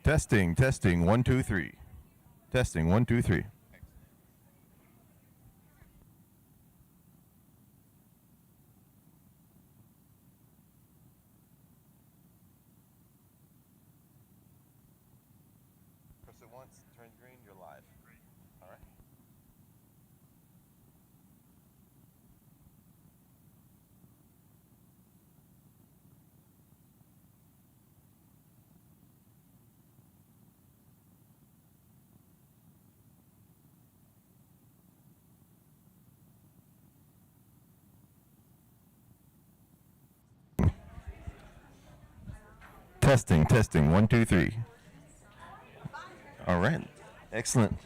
Testing, testing, 1, 2, 3. Testing, 1, 2, 3. Press it once, turn green, you're live. All right. Testing, testing, 1, 2, 3. All right. Excellent.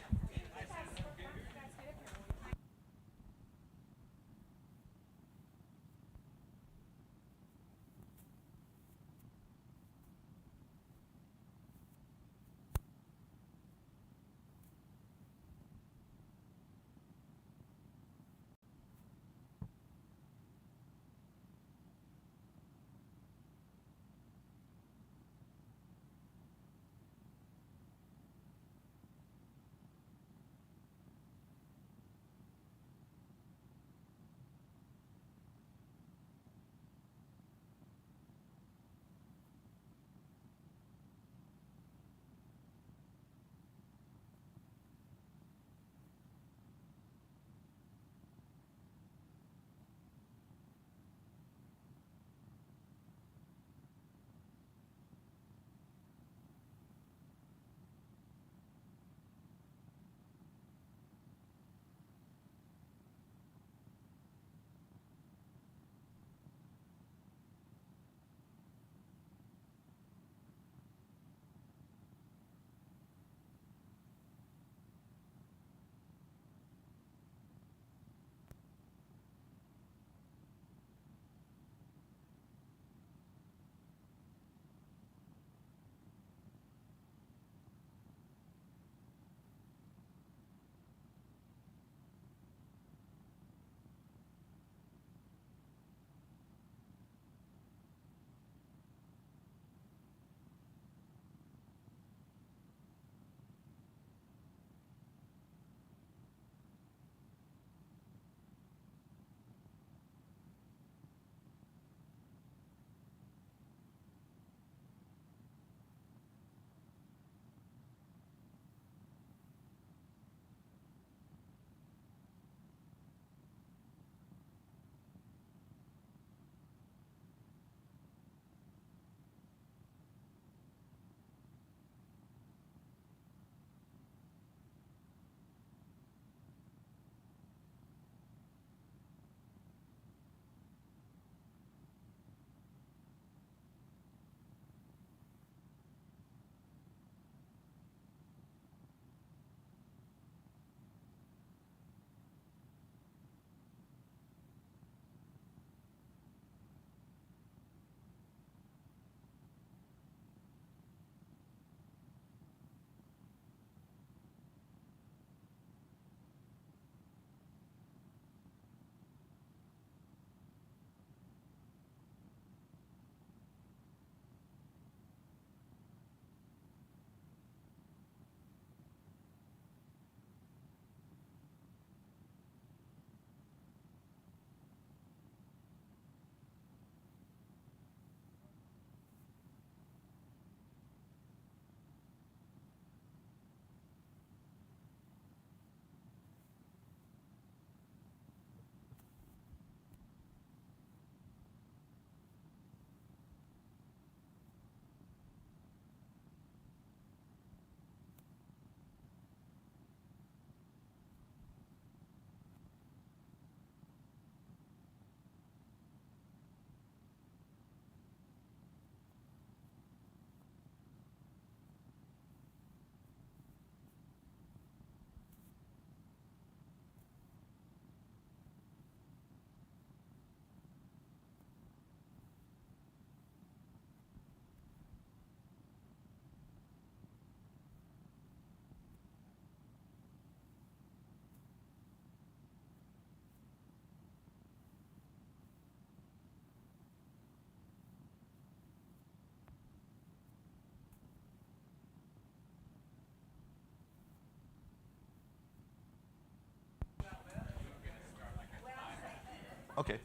Okay.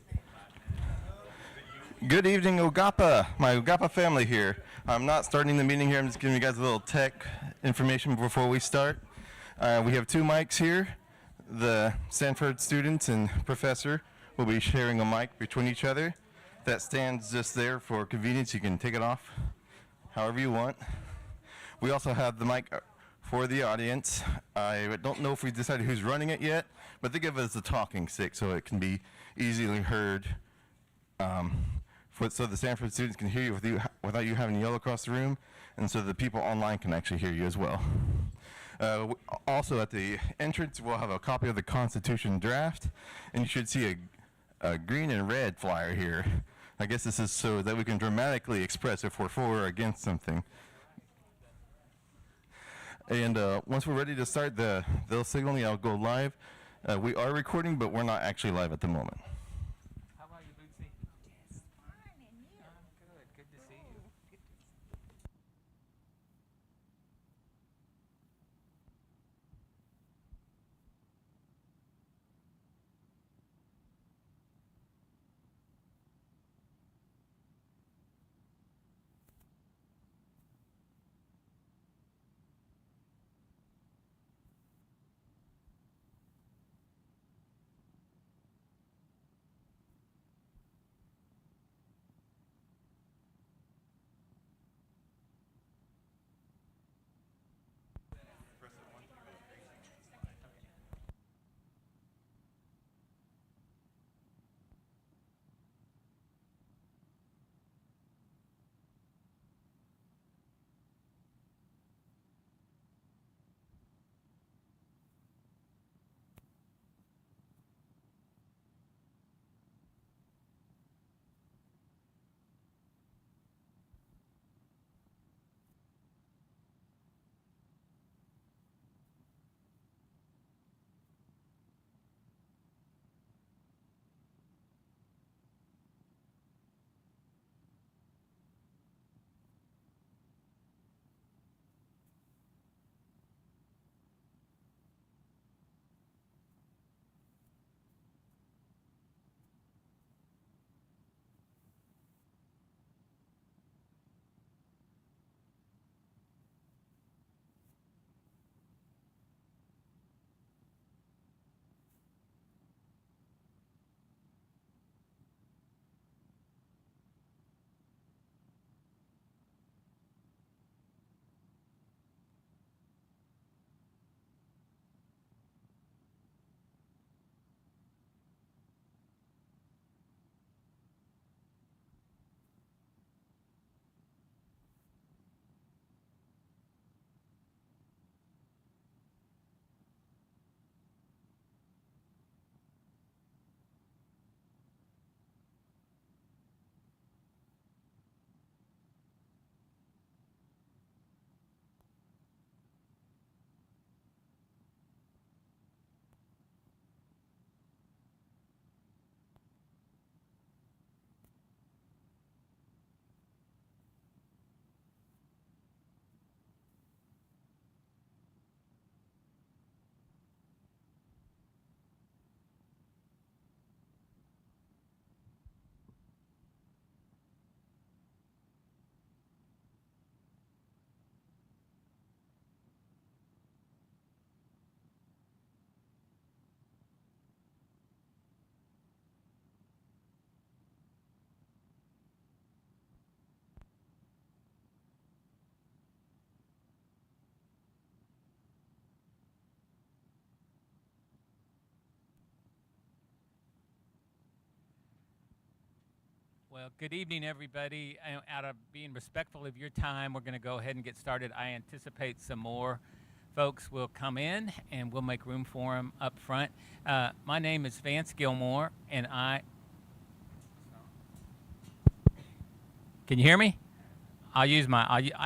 Good evening, O-gah-pah, my O-gah-pah family here. I'm not starting the meeting here. I'm just giving you guys a little tech information before we start. We have two mics here. The Sanford students and professor will be sharing a mic between each other. That stands just there for convenience. You can take it off however you want. We also have the mic for the audience. I don't know if we decided who's running it yet, but they give us a talking stick so it can be easily heard, so the Sanford students can hear you without you having to yell across the room, and so the people online can actually hear you as well. Also at the entrance, we'll have a copy of the Constitution draft, and you should see a green and red flyer here. I guess this is so that we can dramatically express if we're for or against something. And once we're ready to start, they'll signal me, I'll go live. We are recording, but we're not actually live at the moment. How about you, Bootsy? Just fine, and you? Good. Good to see you. Well, good evening, everybody. Out of being respectful of your time, we're going to go ahead and get started. I anticipate some more folks will come in, and we'll make room for them up front. My name is Vance Gilmore, and Can you hear me? I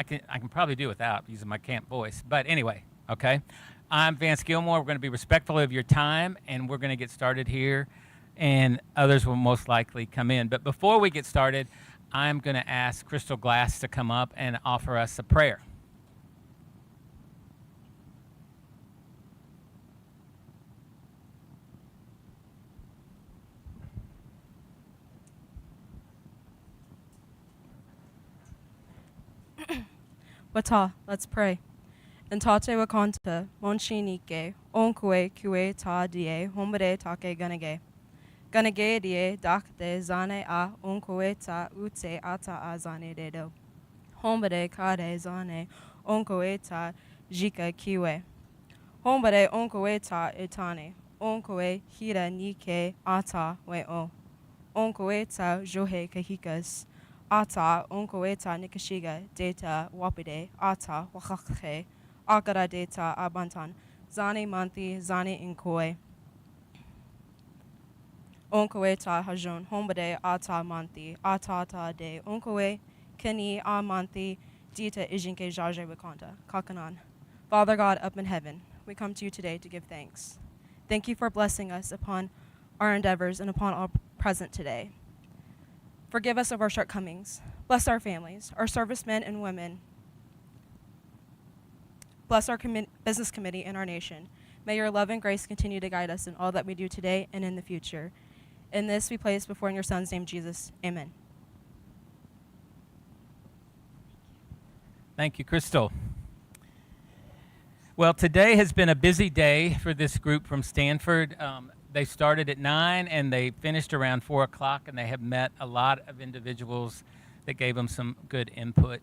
can probably do without using my camp voice. But anyway, okay. I'm Vance Gilmore. We're going to be respectful of your time, and we're going to get started here. And others will most likely come in. But before we get started, I'm going to ask Crystal Glass to come up and offer us a prayer. Wata, let's pray. Entate wakanta, monshinike, onkwe kue ta die, hombre take ganage. Ganage die, dakte zane a, onkwe ta ute ata a zane dedo. Hombre kade zane, onkwe ta jika kiwe. Hombre onkwe ta etane, onkwe hira nike ata we o. Onkwe ta johe kahikas. Ata onkwe ta nikashiga data wapide ata wakakhe. Akara data abantan, zane manthi, zane inkoi. Onkoe ta hajon, hombade ata manthi, atata de onkoe, keni a manthi, dita ijinke jaje wakanta, kakanan. Father God up in heaven, we come to you today to give thanks. Thank you for blessing us upon our endeavors and upon all present today. Forgive us of our shortcomings. Bless our families, our servicemen and women. Bless our business committee and our nation. May your love and grace continue to guide us in all that we do today and in the future. In this we place before in your Son's name, Jesus. Amen. Thank you, Crystal. Well, today has been a busy day for this group from Stanford. They started at 9 and they finished around 4 o'clock, and they have met a lot of individuals that gave them some good input.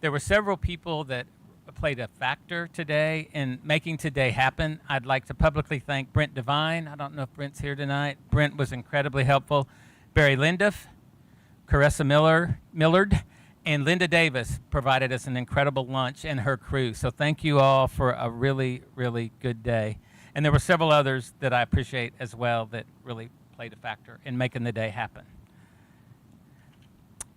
There were several people that played a factor today in making today happen. I'd like to publicly thank Brent Devine. I don't know if Brent's here tonight. Brent was incredibly helpful. Barry Linduff, Caressa Millard, and Linda Davis provided us an incredible lunch, and her crew. So thank you all for a really, really good day. And there were several others that I appreciate as well that really played a factor in making the day happen.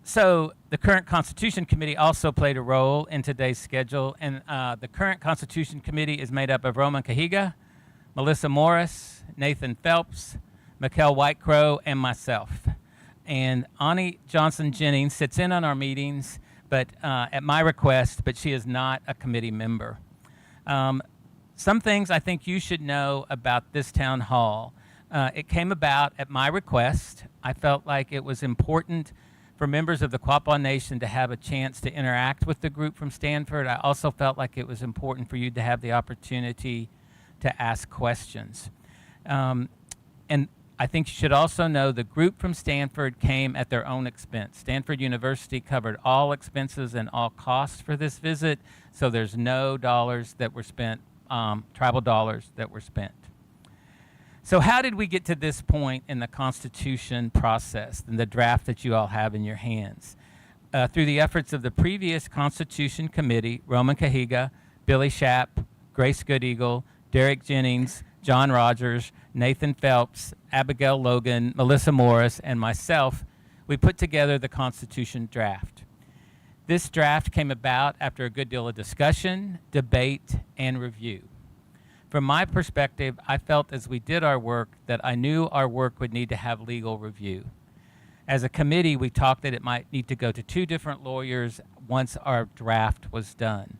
So the current Constitution Committee also played a role in today's schedule, and the current Constitution Committee is made up of Roman Cahiga, Melissa Morris, Nathan Phelps, Mikkel Whitecrow, and myself. And Ani Johnson-Jennings sits in on our meetings, but at my request, but she is not a committee member. Some things I think you should know about this town hall. It came about at my request. I felt like it was important for members of the Quapaw Nation to have a chance to interact with the group from Stanford. I also felt like it was important for you to have the opportunity to ask questions. And I think you should also know the group from Stanford came at their own expense. Stanford University covered all expenses and all costs for this visit, so there's no dollars that were spent, tribal dollars that were spent. So how did we get to this point in the Constitution process and the draft that you all have in your hands? Through the efforts of the previous Constitution Committee, Roman Cahiga, Billy Schapp, Grace Goodeagle, Derek Jennings, John Rogers, Nathan Phelps, Abigail Logan, Melissa Morris, and myself, we put together the Constitution draft. This draft came about after a good deal of discussion, debate, and review. From my perspective, I felt as we did our work that I knew our work would need to have legal review. As a committee, we talked that it might need to go to 2 different lawyers once our draft was done.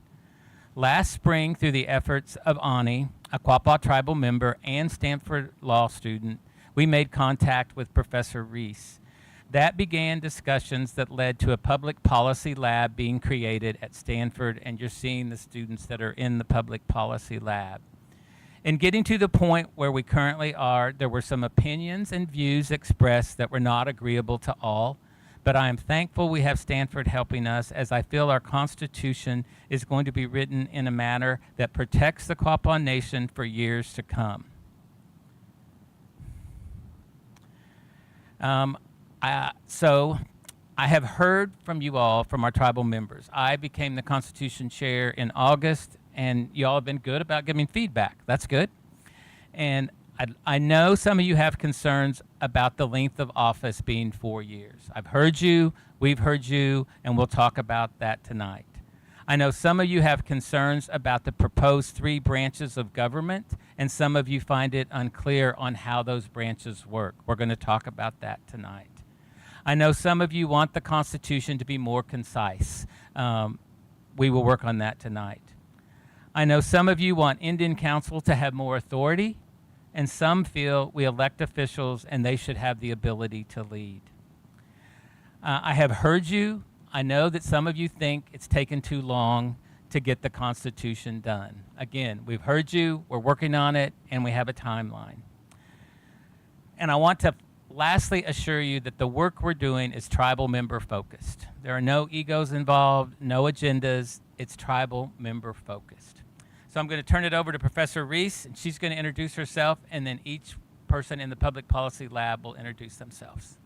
Last spring, through the efforts of Ani, a Quapaw tribal member and Stanford law student, we made contact with Professor Reese. That began discussions that led to a public policy lab being created at Stanford, and you're seeing the students that are in the public policy lab. In getting to the point where we currently are, there were some opinions and views expressed that were not agreeable to all, but I am thankful we have Stanford helping us, as I feel our Constitution is going to be written in a manner that protects the Quapaw Nation for years to come. So I have heard from you all, from our tribal members. I became the Constitution chair in August, and you all have been good about giving feedback. That's good. And I know some of you have concerns about the length of office being 4 years. I've heard you, we've heard you, and we'll talk about that tonight. I know some of you have concerns about the proposed 3 branches of government, and some of you find it unclear on how those branches work. We're going to talk about that tonight. I know some of you want the Constitution to be more concise. We will work on that tonight. I know some of you want Indian Council to have more authority, and some feel we elect officials and they should have the ability to lead. I have heard you. I know that some of you think it's taken too long to get the Constitution done. Again, we've heard you, we're working on it, and we have a timeline. And I want to lastly assure you that the work we're doing is tribal member focused. There are no egos involved, no agendas. It's tribal member focused. So I'm going to turn it over to Professor Reese, and she's going to introduce herself, and then each person in the Public Policy Lab will introduce themselves.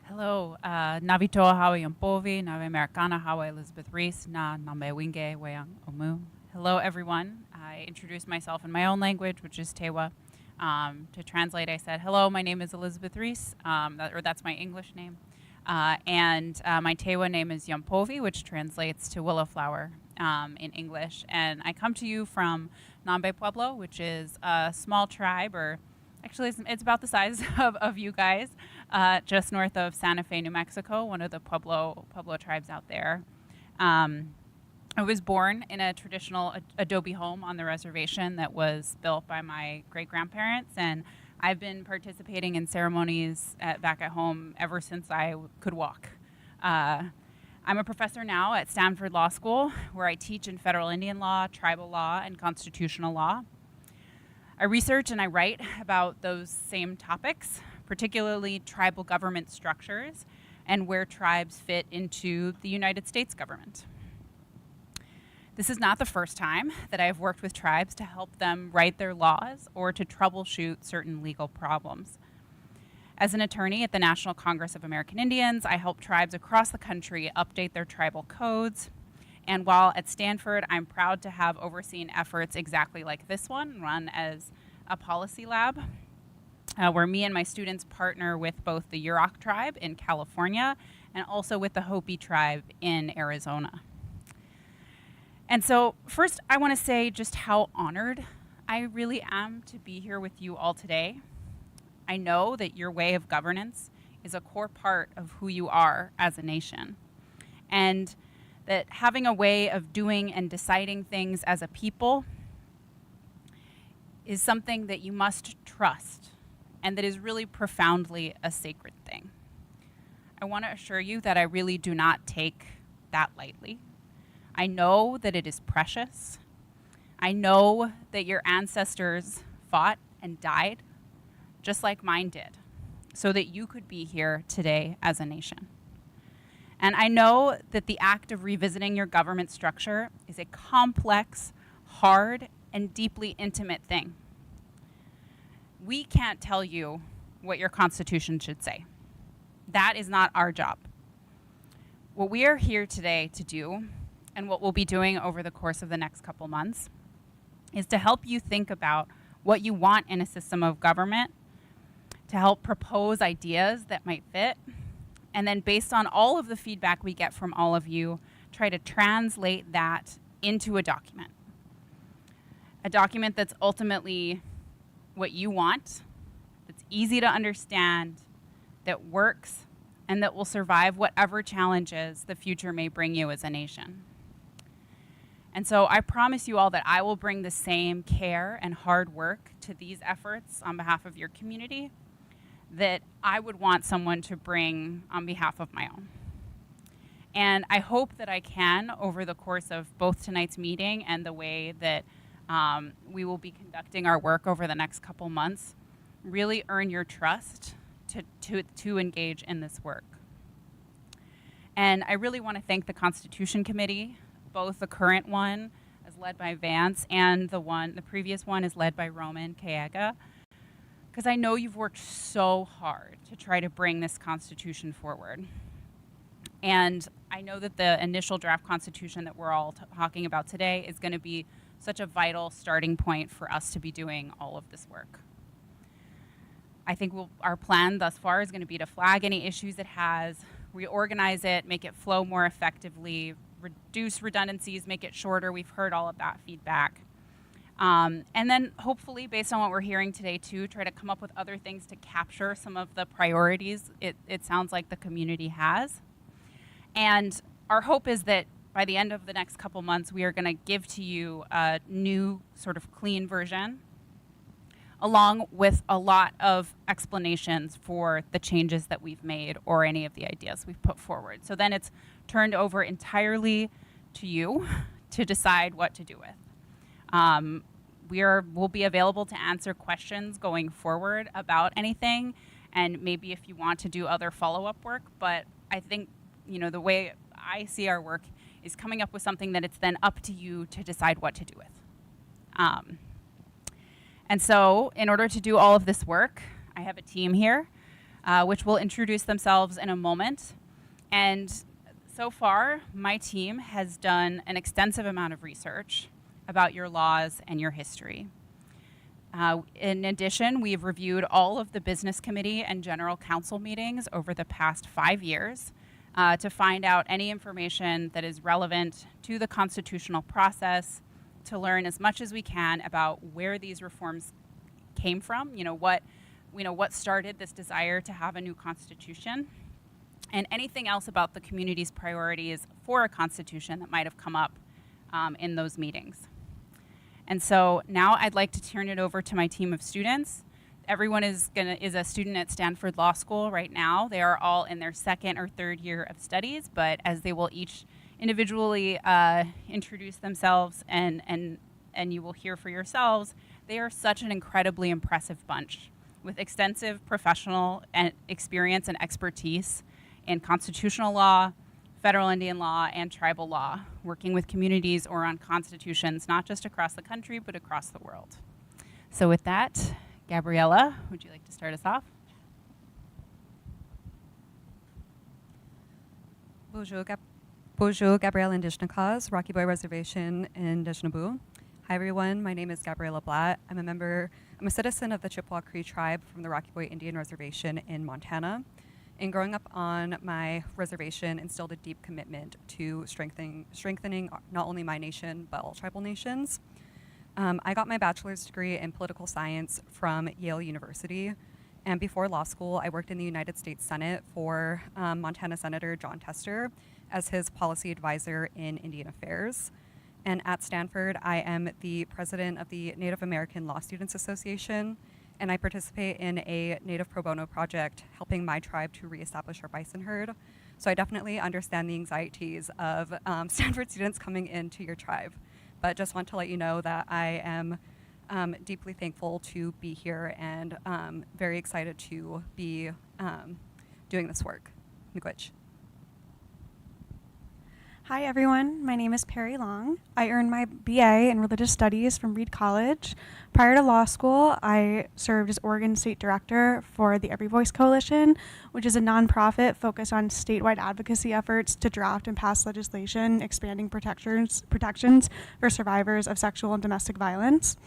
Hello, Navitoa Hawa Yampovi, Nave Americana Hawa Elizabeth Reese, Na Nambe Winge Weyang Omu. Hello, everyone. I introduced myself in my own language, which is Tewa. To translate, I said, hello, my name is Elizabeth Reese, that's my English name. And my Tewa name is Yampovi, which translates to willow flower in English. And I come to you from Nambe Pueblo, which is a small tribe, or actually it's about the size of you guys, just north of Santa Fe, New Mexico, one of the Pueblo tribes out there. I was born in a traditional adobe home on the reservation that was built by my great-grandparents, and I've been participating in ceremonies back at home ever since I could walk. I'm a professor now at Stanford Law School, where I teach in federal Indian law, tribal law, and constitutional law. I research and I write about those same topics, particularly tribal government structures and where tribes fit into the United States government. This is not the first time that I have worked with tribes to help them write their laws or to troubleshoot certain legal problems. As an attorney at the National Congress of American Indians, I help tribes across the country update their tribal codes. And while at Stanford, I'm proud to have overseen efforts exactly like this one, run as a policy lab, where me and my students partner with both the Yurok tribe in California and also with the Hopi tribe in Arizona. And so first, I want to say just how honored I really am to be here with you all today. I know that your way of governance is a core part of who you are as a nation, and that having a way of doing and deciding things as a people is something that you must trust and that is really profoundly a sacred thing. I want to assure you that I really do not take that lightly. I know that it is precious. I know that your ancestors fought and died just like mine did, so that you could be here today as a nation. And I know that the act of revisiting your government structure is a complex, hard, and deeply intimate thing. We can't tell you what your Constitution should say. That is not our job. What we are here today to do, and what we'll be doing over the course of the next couple months, is to help you think about what you want in a system of government, to help propose ideas that might fit, and then based on all of the feedback we get from all of you, try to translate that into a document. A document that's ultimately what you want, that's easy to understand, that works, and that will survive whatever challenges the future may bring you as a nation. And so I promise you all that I will bring the same care and hard work to these efforts on behalf of your community that I would want someone to bring on behalf of my own. And I hope that I can, over the course of both tonight's meeting and the way that we will be conducting our work over the next couple months, really earn your trust to engage in this work. And I really want to thank the Constitution Committee, both the current one is led by Vance and the previous one is led by Roman Kayega, because I know you've worked so hard to try to bring this Constitution forward. And I know that the initial draft Constitution that we're all talking about today is going to be such a vital starting point for us to be doing all of this work. I think our plan thus far is going to be to flag any issues it has, reorganize it, make it flow more effectively, reduce redundancies, make it shorter. We've heard all of that feedback. And then hopefully, based on what we're hearing today too, try to come up with other things to capture some of the priorities it sounds like the community has. And our hope is that by the end of the next couple months, we are going to give to you a new sort of clean version, along with a lot of explanations for the changes that we've made or any of the ideas we've put forward. So then it's turned over entirely to you to decide what to do with. We'll be available to answer questions going forward about anything, and maybe if you want to do other follow-up work. But I think, the way I see our work is coming up with something that it's then up to you to decide what to do with. And so in order to do all of this work, I have a team here, which will introduce themselves in a moment. And so far, my team has done an extensive amount of research about your laws and your history. In addition, we've reviewed all of the business committee and general council meetings over the past 5 years to find out any information that is relevant to the constitutional process, to learn as much as we can about where these reforms came from, what started this desire to have a new constitution, and anything else about the community's priorities for a constitution that might have come up in those meetings. And so now I'd like to turn it over to my team of students. Everyone is a student at Stanford Law School right now. They are all in their second or third year of studies, but as they will each individually introduce themselves and you will hear for yourselves, they are such an incredibly impressive bunch with extensive professional experience and expertise in constitutional law, federal Indian law, and tribal law, working with communities or on constitutions, not just across the country, but across the world. So with that, Gabriella, would you like to start us off? Bonjour, Gabrielle Indigenous Cause, Rocky Boy Reservation in Dejnabu. Hi everyone, my name is Gabriella Blatt. I'm a citizen of the Chippewa Cree tribe from the Rocky Boy Indian Reservation in Montana. And growing up on my reservation instilled a deep commitment to strengthening not only my nation, but all tribal nations. I got my bachelor's degree in political science from Yale University. And before law school, I worked in the United States Senate for Montana Senator John Tester as his policy advisor in Indian Affairs. And at Stanford, I am the president of the Native American Law Students Association, and I participate in a Native pro bono project helping my tribe to reestablish our bison herd. So I definitely understand the anxieties of Stanford students coming into your tribe. But just want to let you know that I am deeply thankful to be here and very excited to be doing this work. Miigwech. Hi everyone, my name is Perry Long. I earned my BA in Religious Studies from Reed College. Prior to law school, I served as Oregon State Director for the Every Voice Coalition, which is a nonprofit focused on statewide advocacy efforts to draft and pass legislation expanding protections for survivors of sexual and domestic violence.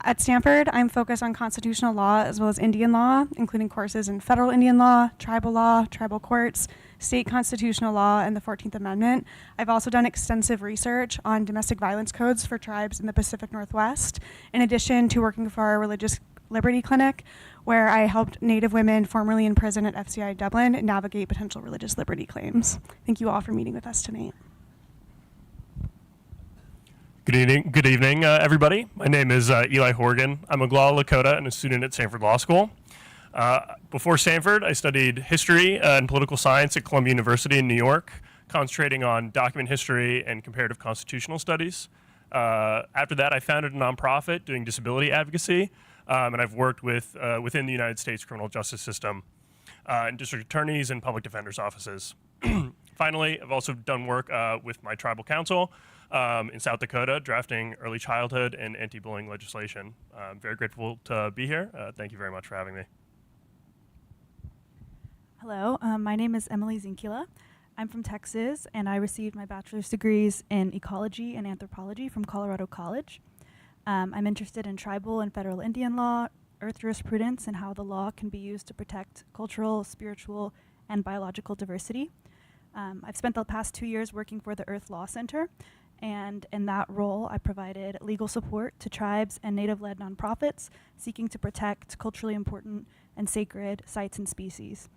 At Stanford, I'm focused on constitutional law as well as Indian law, including courses in federal Indian law, tribal courts, state constitutional law, and the 14th Amendment. I've also done extensive research on domestic violence codes for tribes in the Pacific Northwest, in addition to working for our Religious Liberty Clinic, where I helped Native women formerly in prison at FCI Dublin navigate potential religious liberty claims. Thank you all for meeting with us tonight. Good evening, everybody. My name is Eli Horgan. I'm a Oglala Lakota and a student at Stanford Law School. Before Stanford, I studied history and political science at Columbia University in New York, concentrating on document history and comparative constitutional studies. After that, I founded a nonprofit doing disability advocacy, and I've worked with within the United States criminal justice system, and district attorneys and public defenders' offices. Finally, I've also done work with my tribal council in South Dakota, drafting early childhood and anti-bullying legislation. I'm very grateful to be here. Thank you very much for having me. Hello, my name is Emily Zinkila. I'm from Texas, and I received my bachelor's degrees in ecology and anthropology from Colorado College. I'm interested in tribal and federal Indian law, earth jurisprudence, and how the law can be used to protect cultural, spiritual, and biological diversity. I've spent the past 2 years working for the Earth Law Center, and in that role, I provided legal support to tribes and Native-led nonprofits seeking to protect culturally important and sacred sites and species,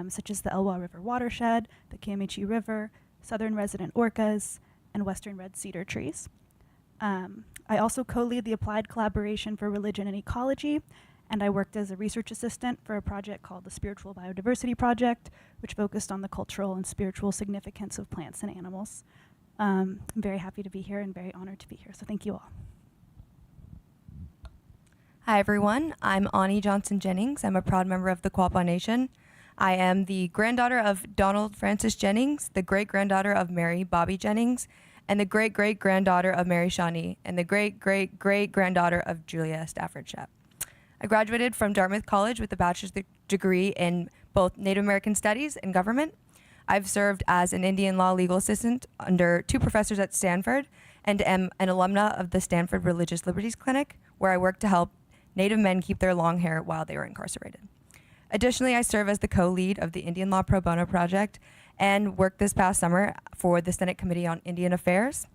such as the Elwha River watershed, the Kiamichi River, southern resident orcas, and western red cedar trees. I also co-lead the Applied Collaboration for Religion and Ecology, and I worked as a research assistant for a project called the Spiritual Biodiversity Project, which focused on the cultural and spiritual significance of plants and animals. I'm very happy to be here and very honored to be here, so thank you all. Hi everyone, I'm Ani Johnson Jennings. I'm a proud member of the Quapaw Nation. I am the granddaughter of Donald Francis Jennings, the great-granddaughter of Mary Bobby Jennings, and the great-great-granddaughter of Mary Shawnee, and the great-great-great-granddaughter of Julia Stafford Shep. I graduated from Dartmouth College with a bachelor's degree in both Native American Studies and government. I've served as an Indian law legal assistant under 2 professors at Stanford and am an alumna of the Stanford Religious Liberties Clinic, where I work to help Native men keep their long hair while they were incarcerated. Additionally, I serve as the co-lead of the Indian Law Pro Bono Project and worked this past summer for the Senate Committee on Indian Affairs.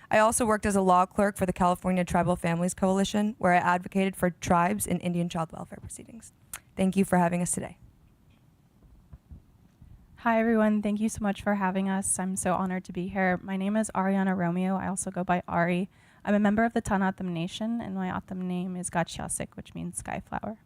I also worked as a law clerk for the California Tribal Families Coalition, where I advocated for tribes in Indian child welfare proceedings. Thank you for having us today. Hi everyone, thank you so much for having us. I'm so honored to be here. My name is Ariana Romeo. I also go by Ari. I'm a member of the Tanatam Nation, and my Atam name is Uga'xpa, which means sky flower.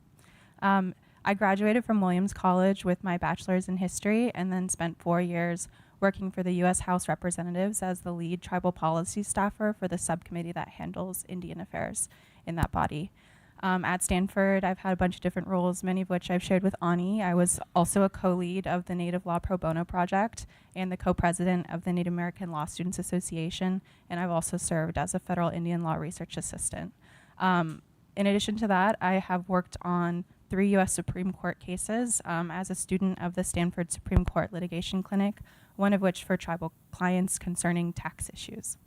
I graduated from Williams College with my bachelor's in history and then spent 4 years working for the U.S. House Representatives as the lead tribal policy staffer for the subcommittee that handles Indian affairs in that body. At Stanford, I've had a bunch of different roles, many of which I've shared with Ani. I was also a co-lead of the Native Law Pro Bono Project and the co-president of the Native American Law Students Association, and I've also served as a federal Indian law research assistant. In addition to that, I have worked on 3 U.S. Supreme Court cases as a student of the Stanford Supreme Court Litigation Clinic, one of which for tribal clients concerning tax issues.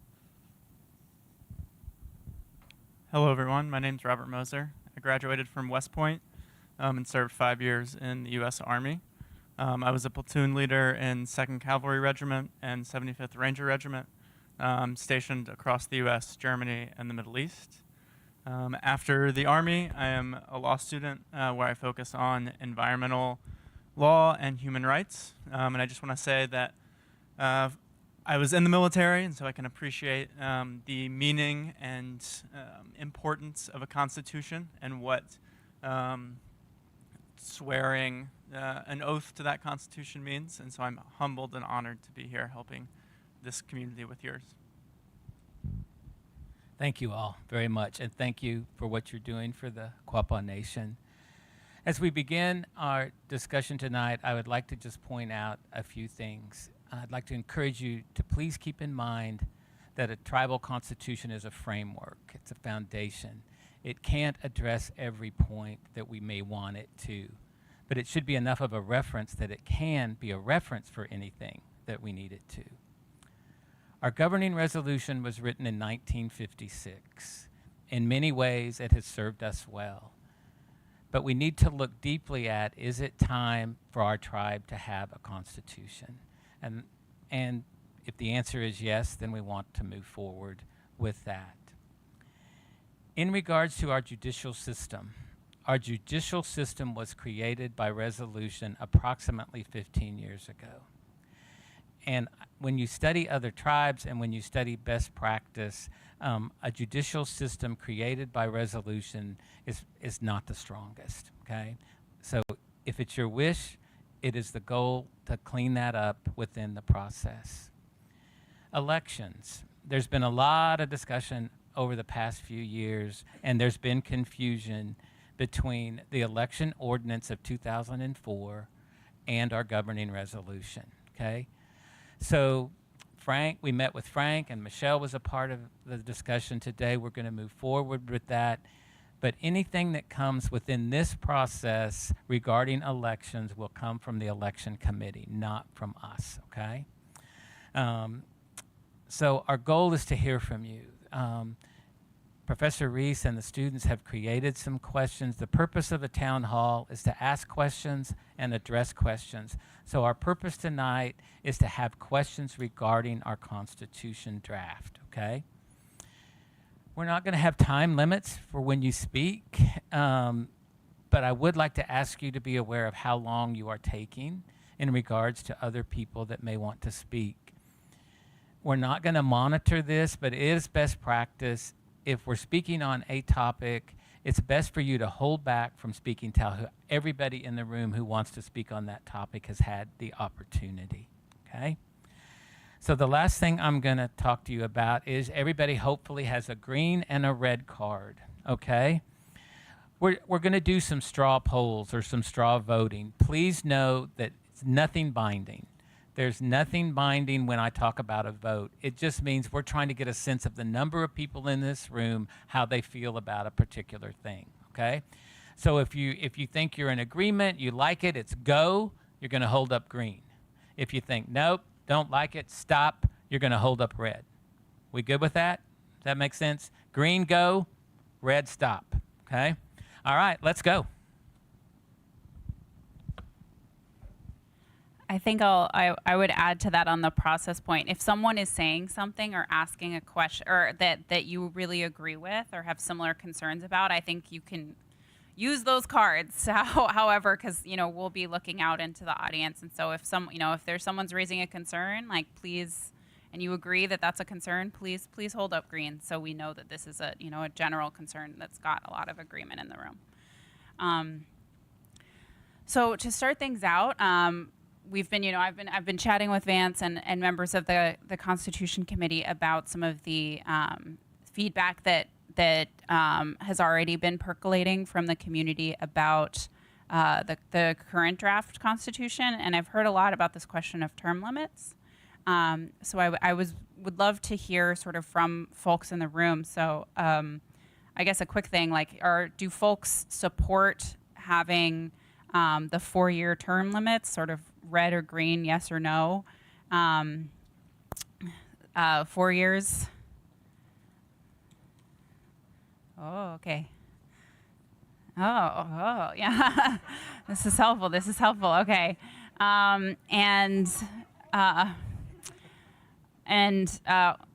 Hello everyone, my name's Robert Moser. I graduated from West Point and served 5 years in the U.S. Army. I was a platoon leader in 2nd Cavalry Regiment and 75th Ranger Regiment, stationed across the U.S., Germany, and the Middle East. After the Army, I am a law student where I focus on environmental law and human rights. And I just want to say that I was in the military, and so I can appreciate the meaning and importance of a constitution and what swearing an oath to that constitution means. And so I'm humbled and honored to be here helping this community with yours. Thank you all very much, and thank you for what you're doing for the Quapaw Nation. As we begin our discussion tonight, I would like to just point out a few things. I'd like to encourage you to please keep in mind that a tribal constitution is a framework. It's a foundation. It can't address every point that we may want it to, but it should be enough of a reference that it can be a reference for anything that we need it to. Our governing resolution was written in 1956. In many ways, it has served us well. But we need to look deeply at, is it time for our tribe to have a constitution? And if the answer is yes, then we want to move forward with that. In regards to our judicial system was created by resolution approximately 15 years ago. And when you study other tribes and when you study best practice, a judicial system created by resolution is not the strongest, okay? So if it's your wish, it is the goal to clean that up within the process. Elections. There's been a lot of discussion over the past few years, and there's been confusion between the election ordinance of 2004 and our governing resolution, okay? So Frank, we met with Frank, and Michelle was a part of the discussion today. We're going to move forward with that. But anything that comes within this process regarding elections will come from the election committee, not from us, okay? So our goal is to hear from you. Professor Reese and the students have created some questions. The purpose of a town hall is to ask questions and address questions. So our purpose tonight is to have questions regarding our Constitution draft, okay? We're not going to have time limits for when you speak, but I would like to ask you to be aware of how long you are taking in regards to other people that may want to speak. We're not going to monitor this, but it is best practice if we're speaking on a topic, it's best for you to hold back from speaking till everybody in the room who wants to speak on that topic has had the opportunity, okay? So the last thing I'm going to talk to you about is everybody hopefully has a green and a red card, okay? We're going to do some straw polls or some straw voting. Please know that it's nothing binding. There's nothing binding when I talk about a vote. It just means we're trying to get a sense of the number of people in this room, how they feel about a particular thing, okay? So if you think you're in agreement, you like it, it's go, you're going to hold up green. If you think, nope, don't like it, stop, you're going to hold up red. We good with that? Does that make sense? Green, go, red, stop, okay? All right, let's go. I think I would add to that on the process point. If someone is saying something or asking a question or that you really agree with or have similar concerns about, I think you can use those cards. However, because we'll be looking out into the audience, and so if there's someone's raising a concern, like please, and you agree that that's a concern, please hold up green so we know that this is a general concern that's got a lot of agreement in the room. So to start things out, we've been I've been chatting with Vance and members of the Constitution Committee about some of the feedback that has already been percolating from the community about the current draft Constitution, and I've heard a lot about this question of term limits. So I would love to hear sort of from folks in the room. So I guess a quick thing, do folks support having the 4-year term limits, sort of red or green, yes or no? 4 years. Oh, okay. Oh, yeah. This is helpful. Okay. And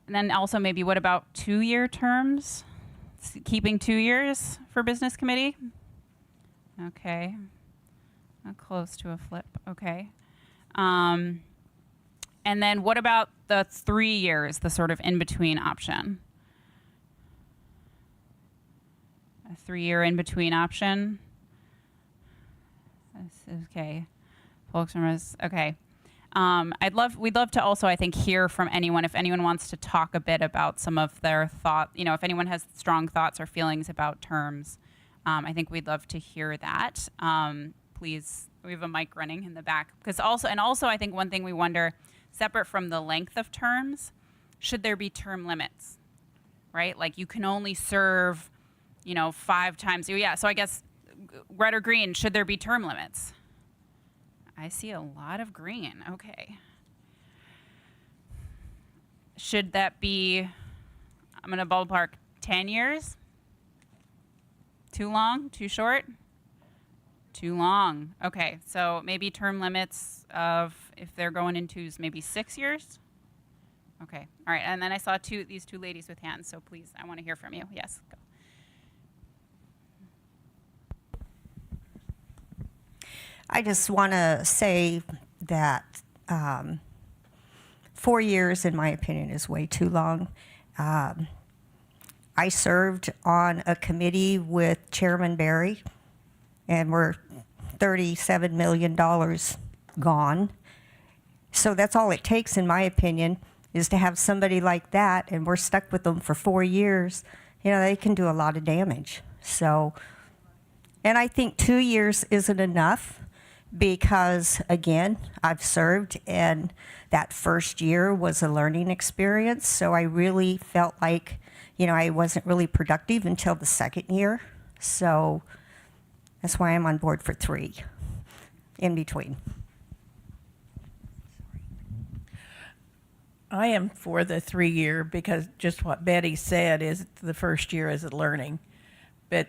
then also maybe what about 2-year terms? Keeping 2 years for business committee? Okay. Close to a flip. Okay. And then what about the 3 years, the sort of in-between option? A 3-year in-between option? Okay. Folks from us. Okay. We'd love to also, I think, hear from anyone, if anyone wants to talk a bit about some of their thought, if anyone has strong thoughts or feelings about terms, I think we'd love to hear that. Please, we have a mic running in the back. Also, I think one thing we wonder, separate from the length of terms, should there be term limits, right? Like you can only serve, 5 times. Yeah, so I guess red or green, should there be term limits? I see a lot of green. Okay. Should that be, I'm going to ballpark 10 years? Too long? Too short? Too long. Okay, so maybe term limits of, if they're going in twos, maybe 6 years? Okay, all right, and then I saw these two ladies with hands, so please, I want to hear from you. Yes, go. I just want to say that 4 years, in my opinion, is way too long. I served on a committee with Chairman Barry, and we're $37 million gone. So that's all it takes, in my opinion, is to have somebody like that, and we're stuck with them for 4 years. They can do a lot of damage. So, and I think 2 years isn't enough because, again, I've served, and that first year was a learning experience. So I really felt like, I wasn't really productive until the second year. So that's why I'm on board for 3 in between. I am for the 3-year because just what Betty said is the first year is a learning. But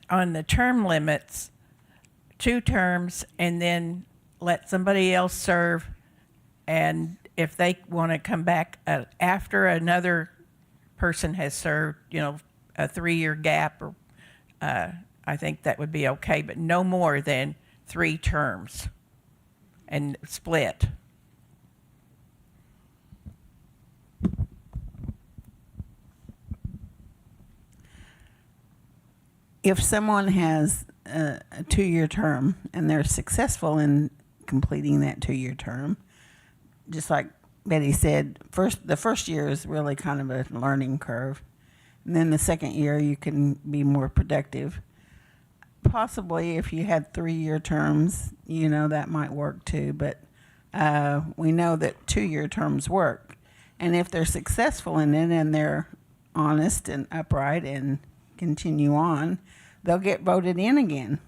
on the term limits, 2 terms and then let somebody else serve. And if they want to come back after another person has served, a 3-year gap, or I think that would be okay, but no more than 3 terms and split. if someone has a 2-year term and they're successful in completing that 2-year term, just like Betty said, the first year is really kind of a learning curve. And then the second year you can be more productive. Possibly if you had 3-year terms, that might work too. But we know that 2-year terms work. And if they're successful in it and they're honest and upright and continue on, they'll get voted in again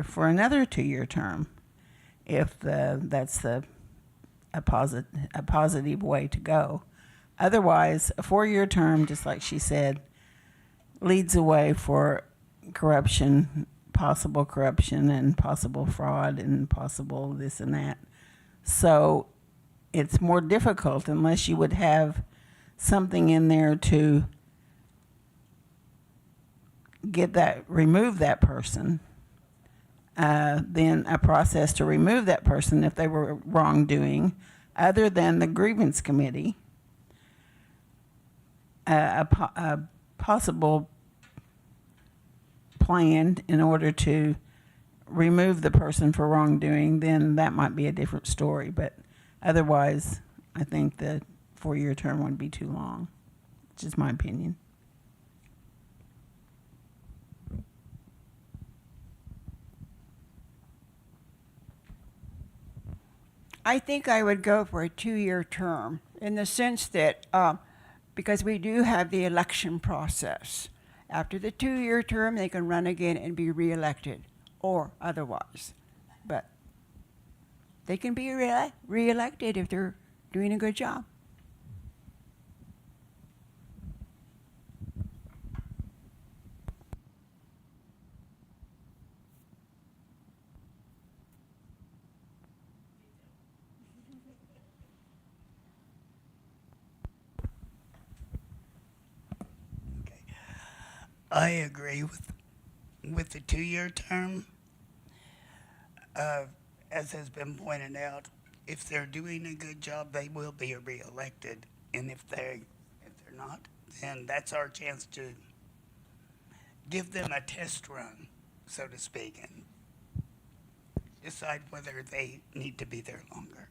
for another 2-year term, if that's a positive way to go. Otherwise, a 4-year term, just like she said, leads the way for corruption, possible corruption and possible fraud and possible this and that. So it's more difficult unless you would have something in there to remove that person. Then a process to remove that person if they were wrongdoing, other than the grievance committee. A possible plan in order to remove the person for wrongdoing, then that might be a different story. But otherwise, I think the 4-year term would be too long. It's just my opinion. I think I would go for a 2-year term in the sense that because we do have the election process. After the 2-year term, they can run again and be reelected or otherwise. But they can be reelected if they're doing a good job. I agree with the 2-year term. As has been pointed out, if they're doing a good job, they will be reelected. And if they're not, then that's our chance to give them a test run, so to speak, and decide whether they need to be there longer.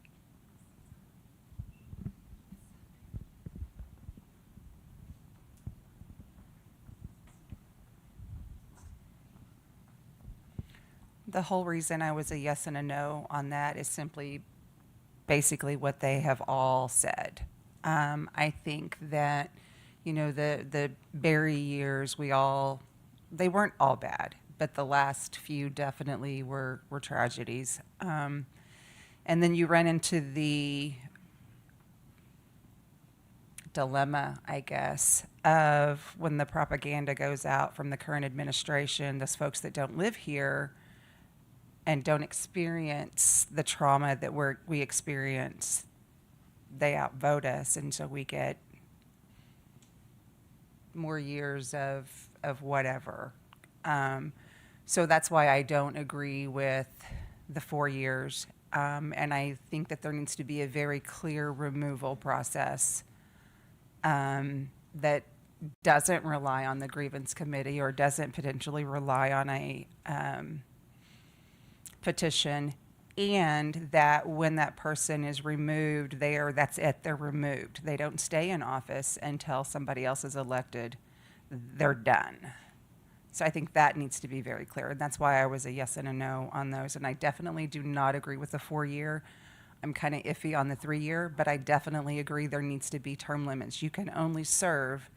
The whole reason I was a yes and a no on that is simply basically what they have all said. I think that, the Barry years, they weren't all bad, but the last few definitely were tragedies. And then you run into the dilemma, I guess, of when the propaganda goes out from the current administration, those folks that don't live here and don't experience the trauma that we experience, they outvote us, and so we get more years of whatever. So that's why I don't agree with the 4 years, and I think that there needs to be a very clear removal process that doesn't rely on the grievance committee or doesn't potentially rely on a petition, and that when that person is removed, that's it, they're removed. They don't stay in office until somebody else is elected. They're done. So I think that needs to be very clear, and that's why I was a yes and a no on those. And I definitely do not agree with the 4-year. I'm kind of iffy on the 3-year, but I definitely agree there needs to be term limits. You can only serve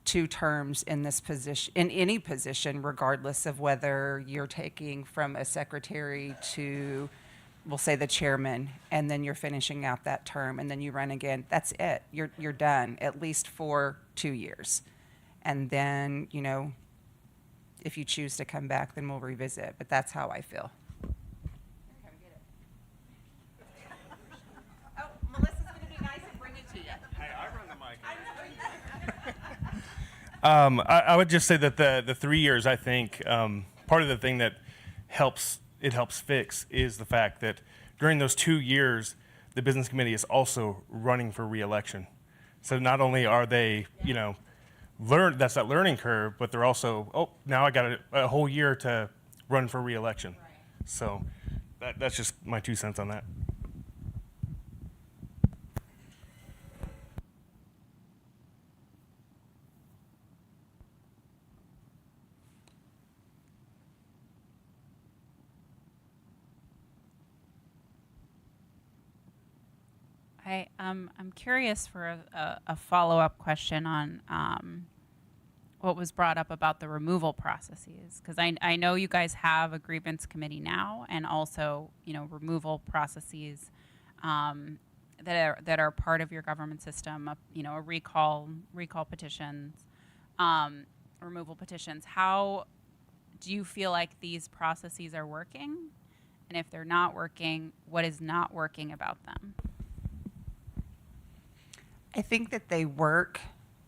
2 terms in this position, in any position, regardless of whether you're taking from a secretary to, we'll say, the chairman, and then you're finishing out that term, and then you run again. That's it. You're done, at least for 2 years. And then, if you choose to come back, then we'll revisit. But that's how I feel. Oh, Melissa's going to be nice and bring it to you. Hey, I run the mic. I would just say that the 3 years, I think, part of the thing that helps fix is the fact that during those 2 years, the business committee is also running for re-election. So not only are they, that's that learning curve, but they're also, oh, now I got a whole year to run for re-election. Right. So that's just my 2 cents on that. I'm curious for a follow-up question on what was brought up about the removal processes, because I know you guys have a grievance committee now, and also removal processes that are part of your government system. A recall petitions, removal petitions. How do you feel like these processes are working? And if they're not working, what is not working about them? I think that they work.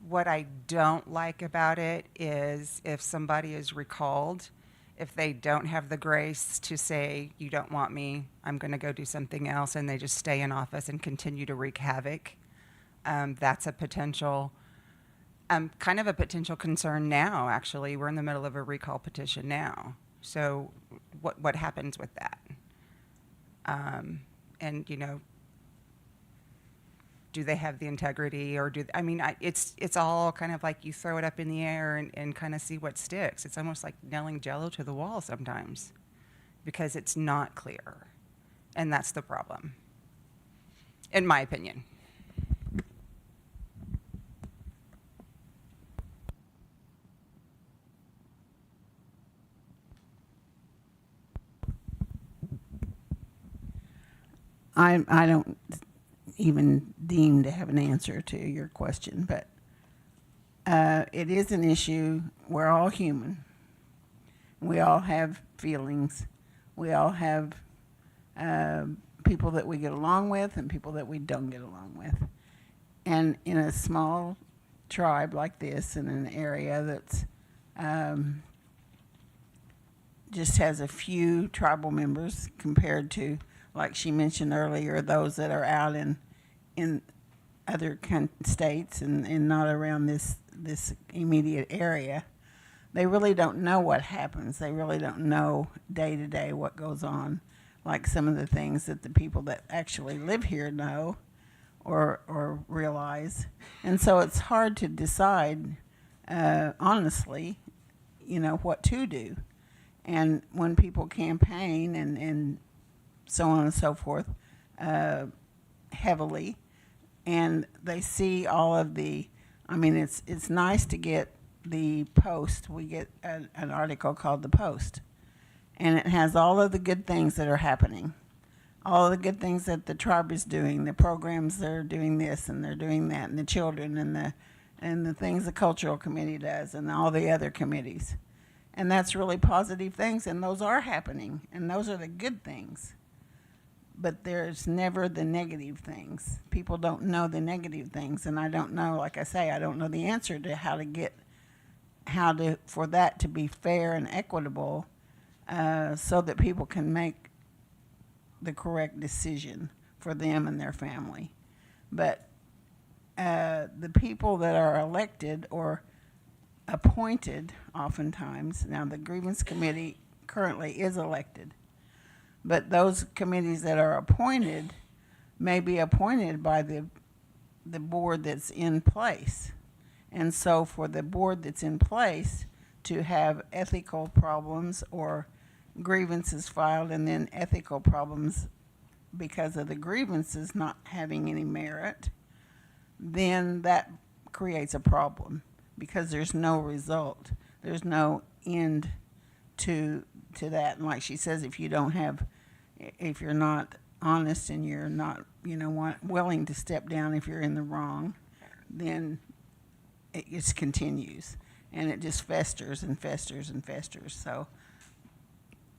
What I don't like about it is if somebody is recalled, if they don't have the grace to say, you don't want me, I'm going to go do something else, and they just stay in office and continue to wreak havoc. That's a potential, kind of a potential concern now, actually. We're in the middle of a recall petition now. So what happens with that? And, do they have the integrity, or it's all kind of like you throw it up in the air and kind of see what sticks. It's almost like nailing Jell-O to the wall sometimes because it's not clear. And that's the problem, in my opinion. I don't even deem to have an answer to your question, but it is an issue. We're all human. We all have feelings. We all have people that we get along with and people that we don't get along with. And in a small tribe like this, in an area that's just has a few tribal members compared to, like she mentioned earlier, those that are out in other states and not around this immediate area, they really don't know what happens. They really don't know day to day what goes on, like some of the things that the people that actually live here know or realize. And so it's hard to decide, honestly, what to do. And when people campaign and so on and so forth, heavily, and they see all of the, it's nice to get the Post. We get an article called The Post, and it has all of the good things that are happening, all of the good things that the tribe is doing, the programs they're doing this and they're doing that, and the children and the things the cultural committee does and all the other committees. And that's really positive things, and those are happening, and those are the good things. But there's never the negative things. People don't know the negative things, and I don't know, like I say, I don't know the answer to for that to be fair and equitable, so that people can make the correct decision for them and their family. But the people that are elected or appointed, oftentimes, now the grievance committee currently is elected, but those committees that are appointed may be appointed by the board that's in place. And so for the board that's in place to have ethical problems or grievances filed, and then ethical problems because of the grievances not having any merit, then that creates a problem because there's no result. There's no end to that. And like she says, if you're not honest and you're not, willing to step down if you're in the wrong, then it just continues and it just festers and festers and festers. So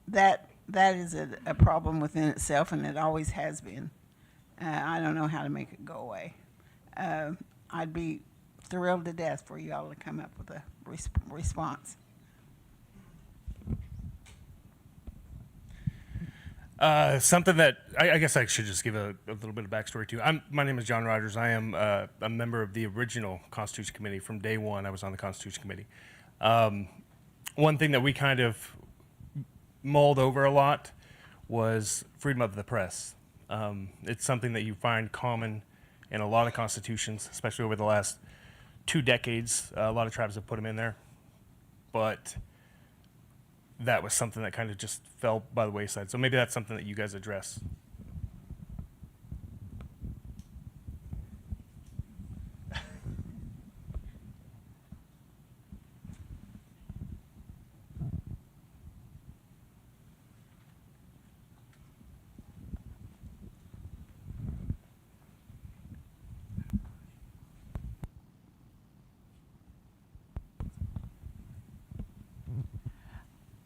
that is a problem within itself, and it always has been. I don't know how to make it go away. I'd be thrilled to death for you all to come up with a response. Something that I guess I should just give a little bit of backstory to. My name is John Rogers. I am a member of the original Constitution Committee. From day one, I was on the Constitution Committee. One thing that we kind of mulled over a lot was freedom of the press. It's something that you find common in a lot of constitutions, especially over the last 2 decades. A lot of tribes have put them in there. But that was something that kind of just fell by the wayside. So maybe that's something that you guys address.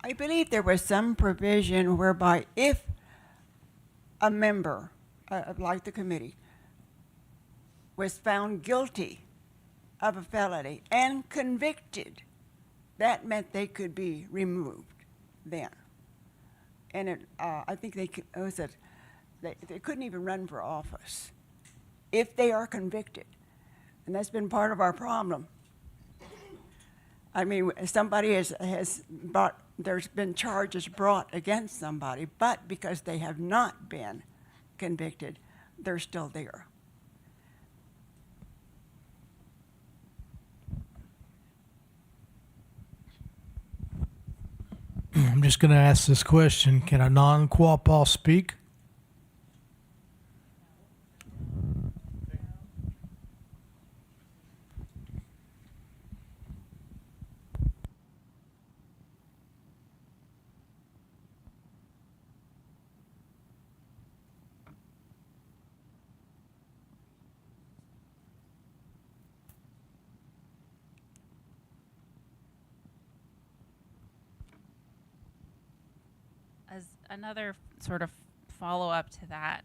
I believe there was some provision whereby if a member, like the committee, was found guilty of a felony and convicted, that meant they could be removed then. And I think they couldn't even run for office if they are convicted. And that's been part of our problem. I mean, somebody has brought, there's been charges brought against somebody, but because they have not been convicted, they're still there. I'm just going to ask this question. Can a non-Quapaw speak? As another sort of follow-up to that,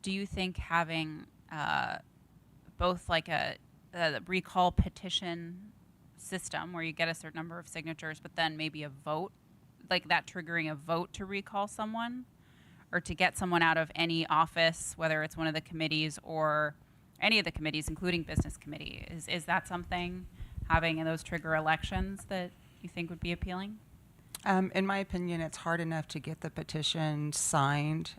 do you think having both like a recall petition system where you get a certain number of signatures, but then maybe a vote, like that triggering a vote to recall someone or to get someone out of any office, whether it's one of the committees or any of the committees, including business committee, is that something, having those trigger elections, that you think would be appealing? In my opinion, it's hard enough to get the petition signed.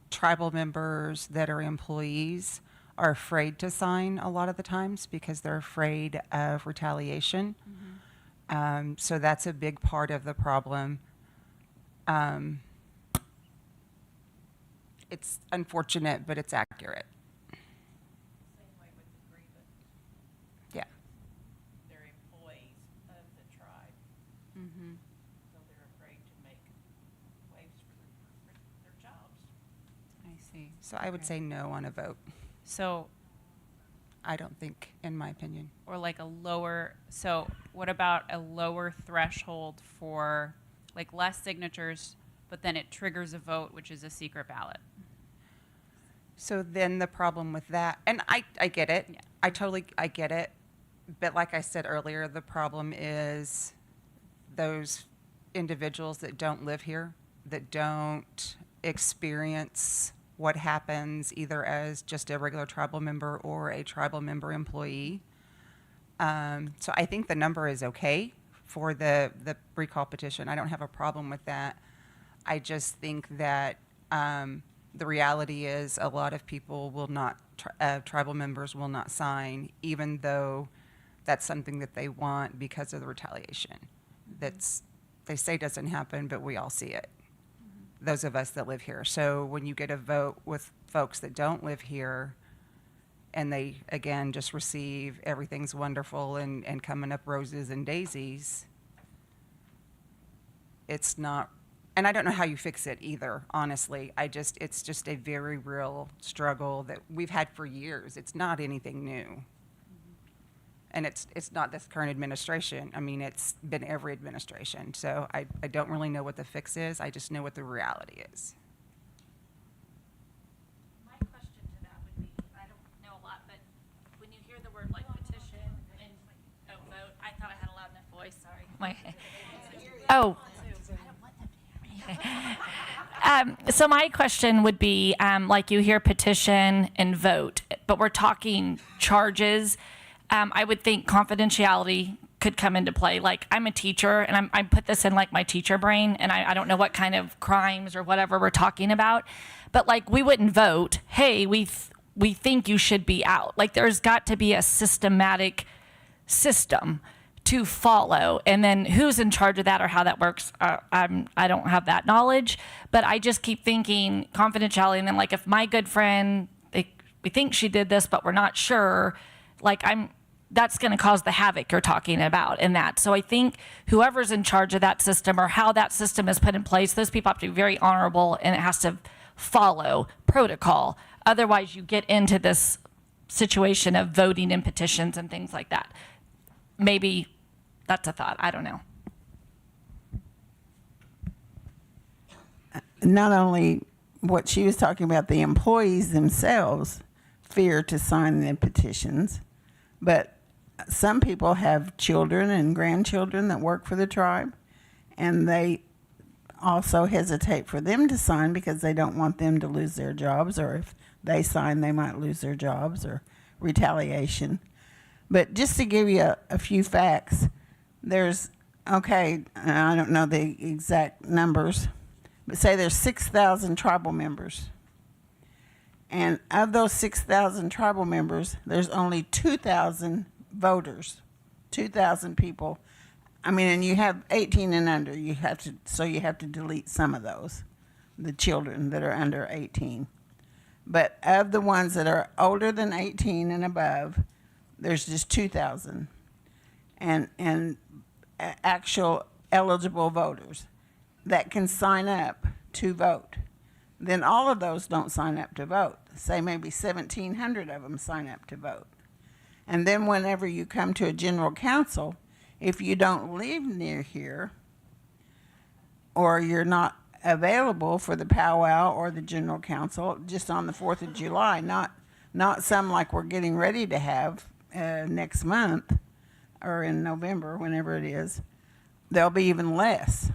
Tribal members that are employees are afraid to sign a lot of the times because they're afraid of retaliation. Mm-hmm. So that's a big part of the problem. It's unfortunate, but it's accurate. So I would say no on a vote. So I don't think, in my opinion. Or like a lower, so what about a lower threshold for like less signatures, but then it triggers a vote, which is a secret ballot? So then the problem with that, and I get it. Yeah. I get it. But like I said earlier, the problem is those individuals that don't live here, that don't experience what happens either as just a regular tribal member or a tribal member employee. So I think the number is okay for the recall petition. I don't have a problem with that. I just think that the reality is a lot of people will not, tribal members will not sign, even though that's something that they want because of the retaliation. That's, they say doesn't happen, but we all see it. Those of us that live here. So when you get a vote with folks that don't live here and they, again, just receive everything's wonderful and coming up roses and daisies, it's not, and I don't know how you fix it either, honestly. It's just a very real struggle that we've had for years. It's not anything new. And it's not this current administration. I mean, it's been every administration. So I don't really know what the fix is. I just know what the reality is. My question to that would be, I don't know a lot, but when you hear the word like petition and vote, I thought I had a loud enough voice, sorry. I don't want them to hear me. So my question would be, like you hear petition and vote, but we're talking charges. I would think confidentiality could come into play. Like I'm a teacher and I put this in like my teacher brain and I don't know what kind of crimes or whatever we're talking about, but like we wouldn't vote, hey, we think you should be out. Like there's got to be a systematic system to follow, and then who's in charge of that or how that works, I don't have that knowledge, but I just keep thinking confidentiality, and then like if my good friend, we think she did this but we're not sure, like that's going to cause the havoc you're talking about in that. So I think whoever's in charge of that system or how that system is put in place, those people have to be very honorable and it has to follow protocol. Otherwise you get into this situation of voting and petitions and things like that. Maybe that's a thought. I don't know. Not only what she was talking about, the employees themselves fear to sign the petitions, but some people have children and grandchildren that work for the tribe, and they also hesitate for them to sign because they don't want them to lose their jobs, or if they sign, they might lose their jobs or retaliation. But just to give you a few facts, there's, okay, I don't know the exact numbers, but say there's 6,000 tribal members. And of those 6,000 tribal members, there's only 2,000 voters, 2,000 people. I mean, and you have 18 and under, you have to delete some of those, the children that are under 18. But of the ones that are older than 18 and above, there's just 2,000. And actual eligible voters that can sign up to vote. Then all of those don't sign up to vote. Say maybe 1,700 of them sign up to vote. And then whenever you come to a general council, if you don't live near here, or you're not available for the powwow or the general council just on the 4th of July, not some like we're getting ready to have next month or in November, whenever it is, there'll be even less.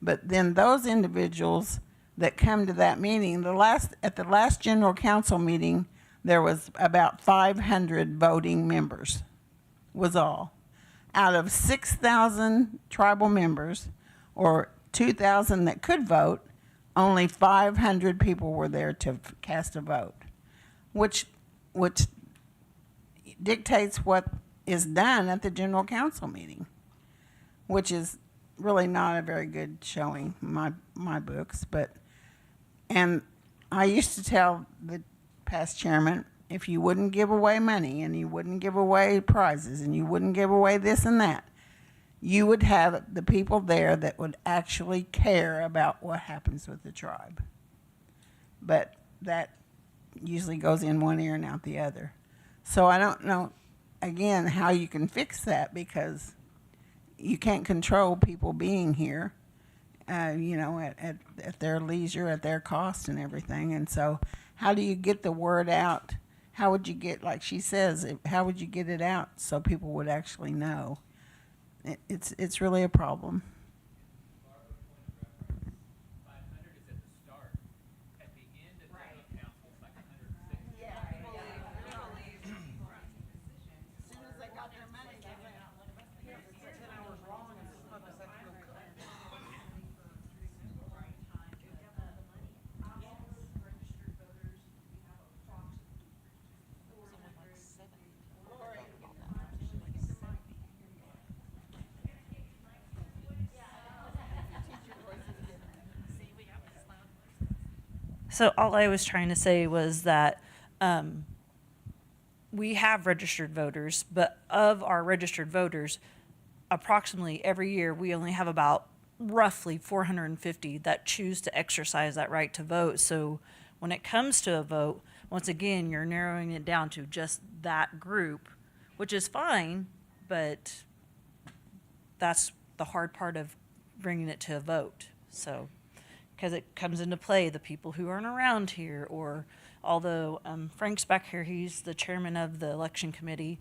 But then those individuals that come to that meeting, at the last general council meeting, there was about 500 voting members, was all. Out of 6,000 tribal members, or 2,000 that could vote, only 500 people were there to cast a vote, which dictates what is done at the general council meeting, which is really not a very good showing in my books. And I used to tell the past chairman, if you wouldn't give away money and you wouldn't give away prizes and you wouldn't give away this and that, you would have the people there that would actually care about what happens with the tribe. But that usually goes in one ear and out the other. So I don't know, again, how you can fix that, because you can't control people being here, at their leisure, at their cost and everything. And so how do you get the word out? How would you get, like she says, how would you get it out so people would actually know? It's really a problem. So all I was trying to say was that we have registered voters, but of our registered voters, approximately every year we only have about roughly 450 that choose to exercise that right to vote. So when it comes to a vote, once again, you're narrowing it down to just that group, which is fine, but that's the hard part of bringing it to a vote. So, because it comes into play, the people who aren't around here, or although Frank's back here, he's the chairman of the election committee,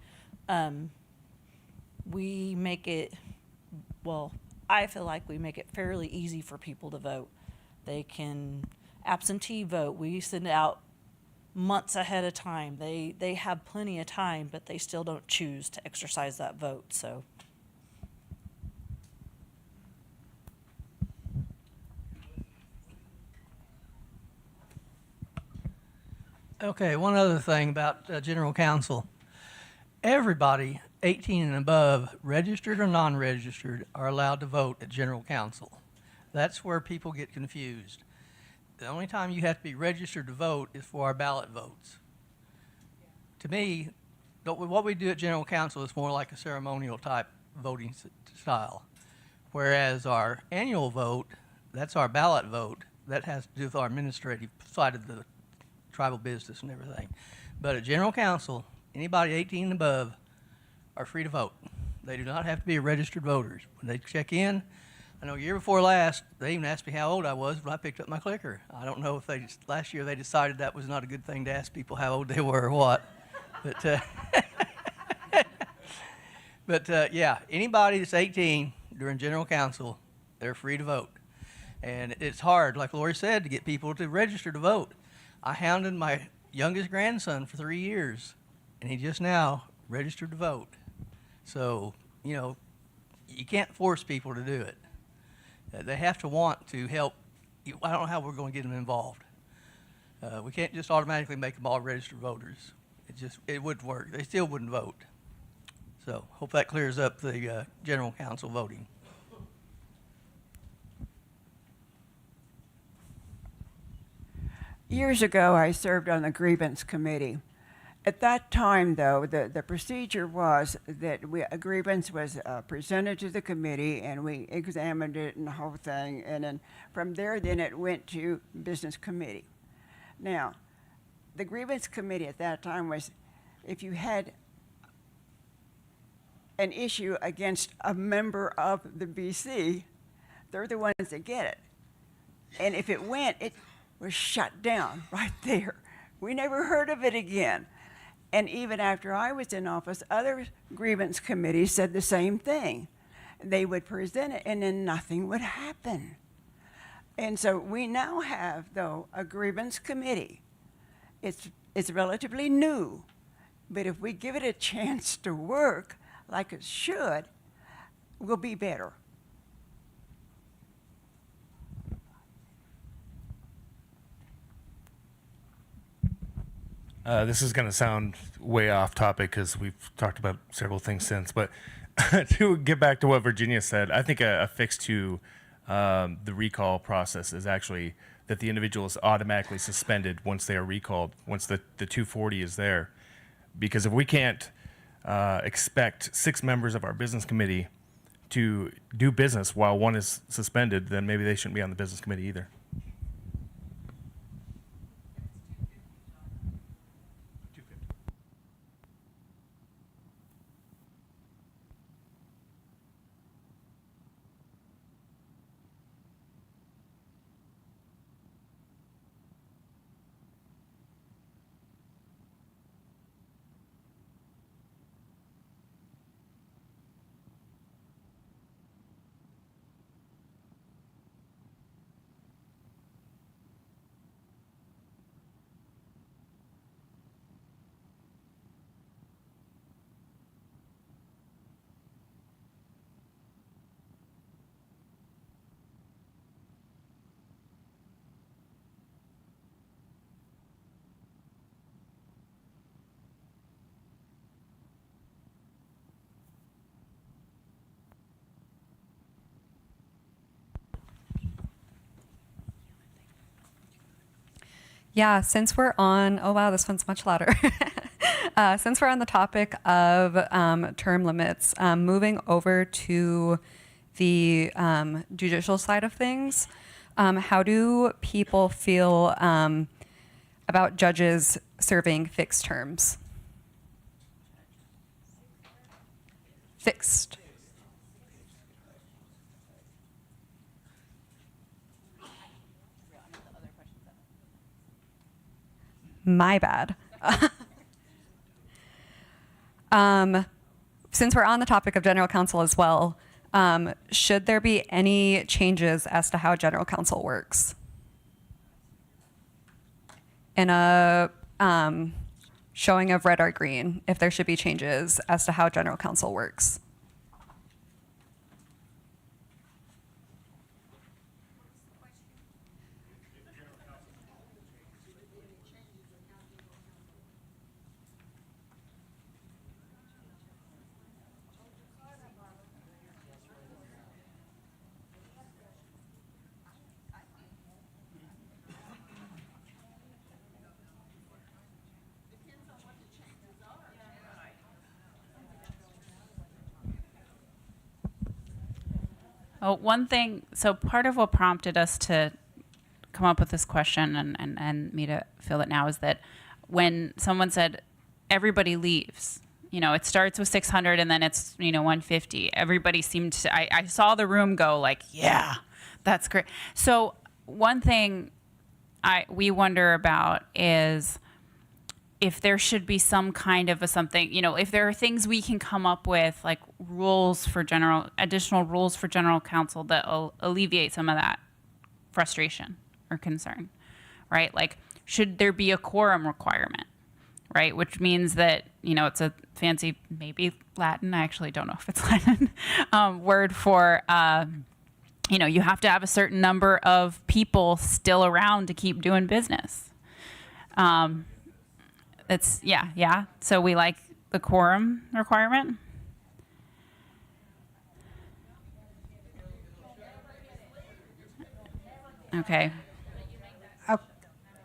we make it, well, I feel like we make it fairly easy for people to vote. They can absentee vote. We send it out months ahead of time. They have plenty of time, but they still don't choose to exercise that vote. So. Okay, one other thing about general counsel. Everybody 18 and above, registered or non-registered, are allowed to vote at general counsel. That's where people get confused. The only time you have to be registered to vote is for our ballot votes. To me, what we do at general counsel is more like a ceremonial type voting style. Whereas our annual vote, that's our ballot vote, that has to do with our administrative side of the tribal business and everything. But at general counsel, anybody 18 and above are free to vote. They do not have to be registered voters. When they check in, I know year before last, they even asked me how old I was when I picked up my clicker. I don't know if last year they decided that was not a good thing to ask people how old they were or what. But yeah, anybody that's 18 during general counsel, they're free to vote. And it's hard, like Lori said, to get people to register to vote. I hounded my youngest grandson for 3 years, and he just now registered to vote. So, you know, you can't force people to do it. They have to want to help. I don't know how we're going to get them involved. We can't just automatically make them all registered voters. It wouldn't work. They still wouldn't vote. So hope that clears up the general counsel voting. Years ago, I served on the grievance committee. At that time, though, the procedure was that a grievance was presented to the committee, and we examined it and the whole thing, and then from there, then it went to business committee. Now, the grievance committee at that time was, if you had an issue against a member of the BC, they're the ones that get it. And if it went, it was shut down right there. We never heard of it again. And even after I was in office, other grievance committees said the same thing. They would present it, and then nothing would happen. And so we now have, though, a grievance committee. It's relatively new, but if we give it a chance to work like it should, we'll be better. This is going to sound way off topic because we've talked about several things since, but to get back to what Virginia said, I think a fix to the recall process is actually that the individual is automatically suspended once they are recalled, once the 240 is there. Because if we can't expect 6 members of our business committee to do business while one is suspended, then maybe they shouldn't be on the business committee either. Yeah, since we're on, oh wow, this one's much louder. Since we're on the topic of term limits, moving over to the judicial side of things, how do people feel about judges serving fixed terms? Fixed. My bad. Since we're on the topic of general counsel as well, should there be any changes as to how general counsel works? and a showing of red or green if there should be changes as to how general counsel works. Oh, one thing, so part of what prompted us to come up with this question and me to fill it now is that when someone said everybody leaves, you know, it starts with 600 and then it's, you know, 150. Everybody seemed to, I saw the room go like, yeah, that's great. So one thing we wonder about is if there should be some kind of a something, you know, if there are things we can come up with, like additional rules for general counsel that will alleviate some of that frustration or concern, right? Like, should there be a quorum requirement, right? Which means that, you know, it's a fancy, maybe Latin, I actually don't know if it's Latin, word for, you know, you have to have a certain number of people still around to keep doing business. Yeah. So we like the quorum requirement. Okay.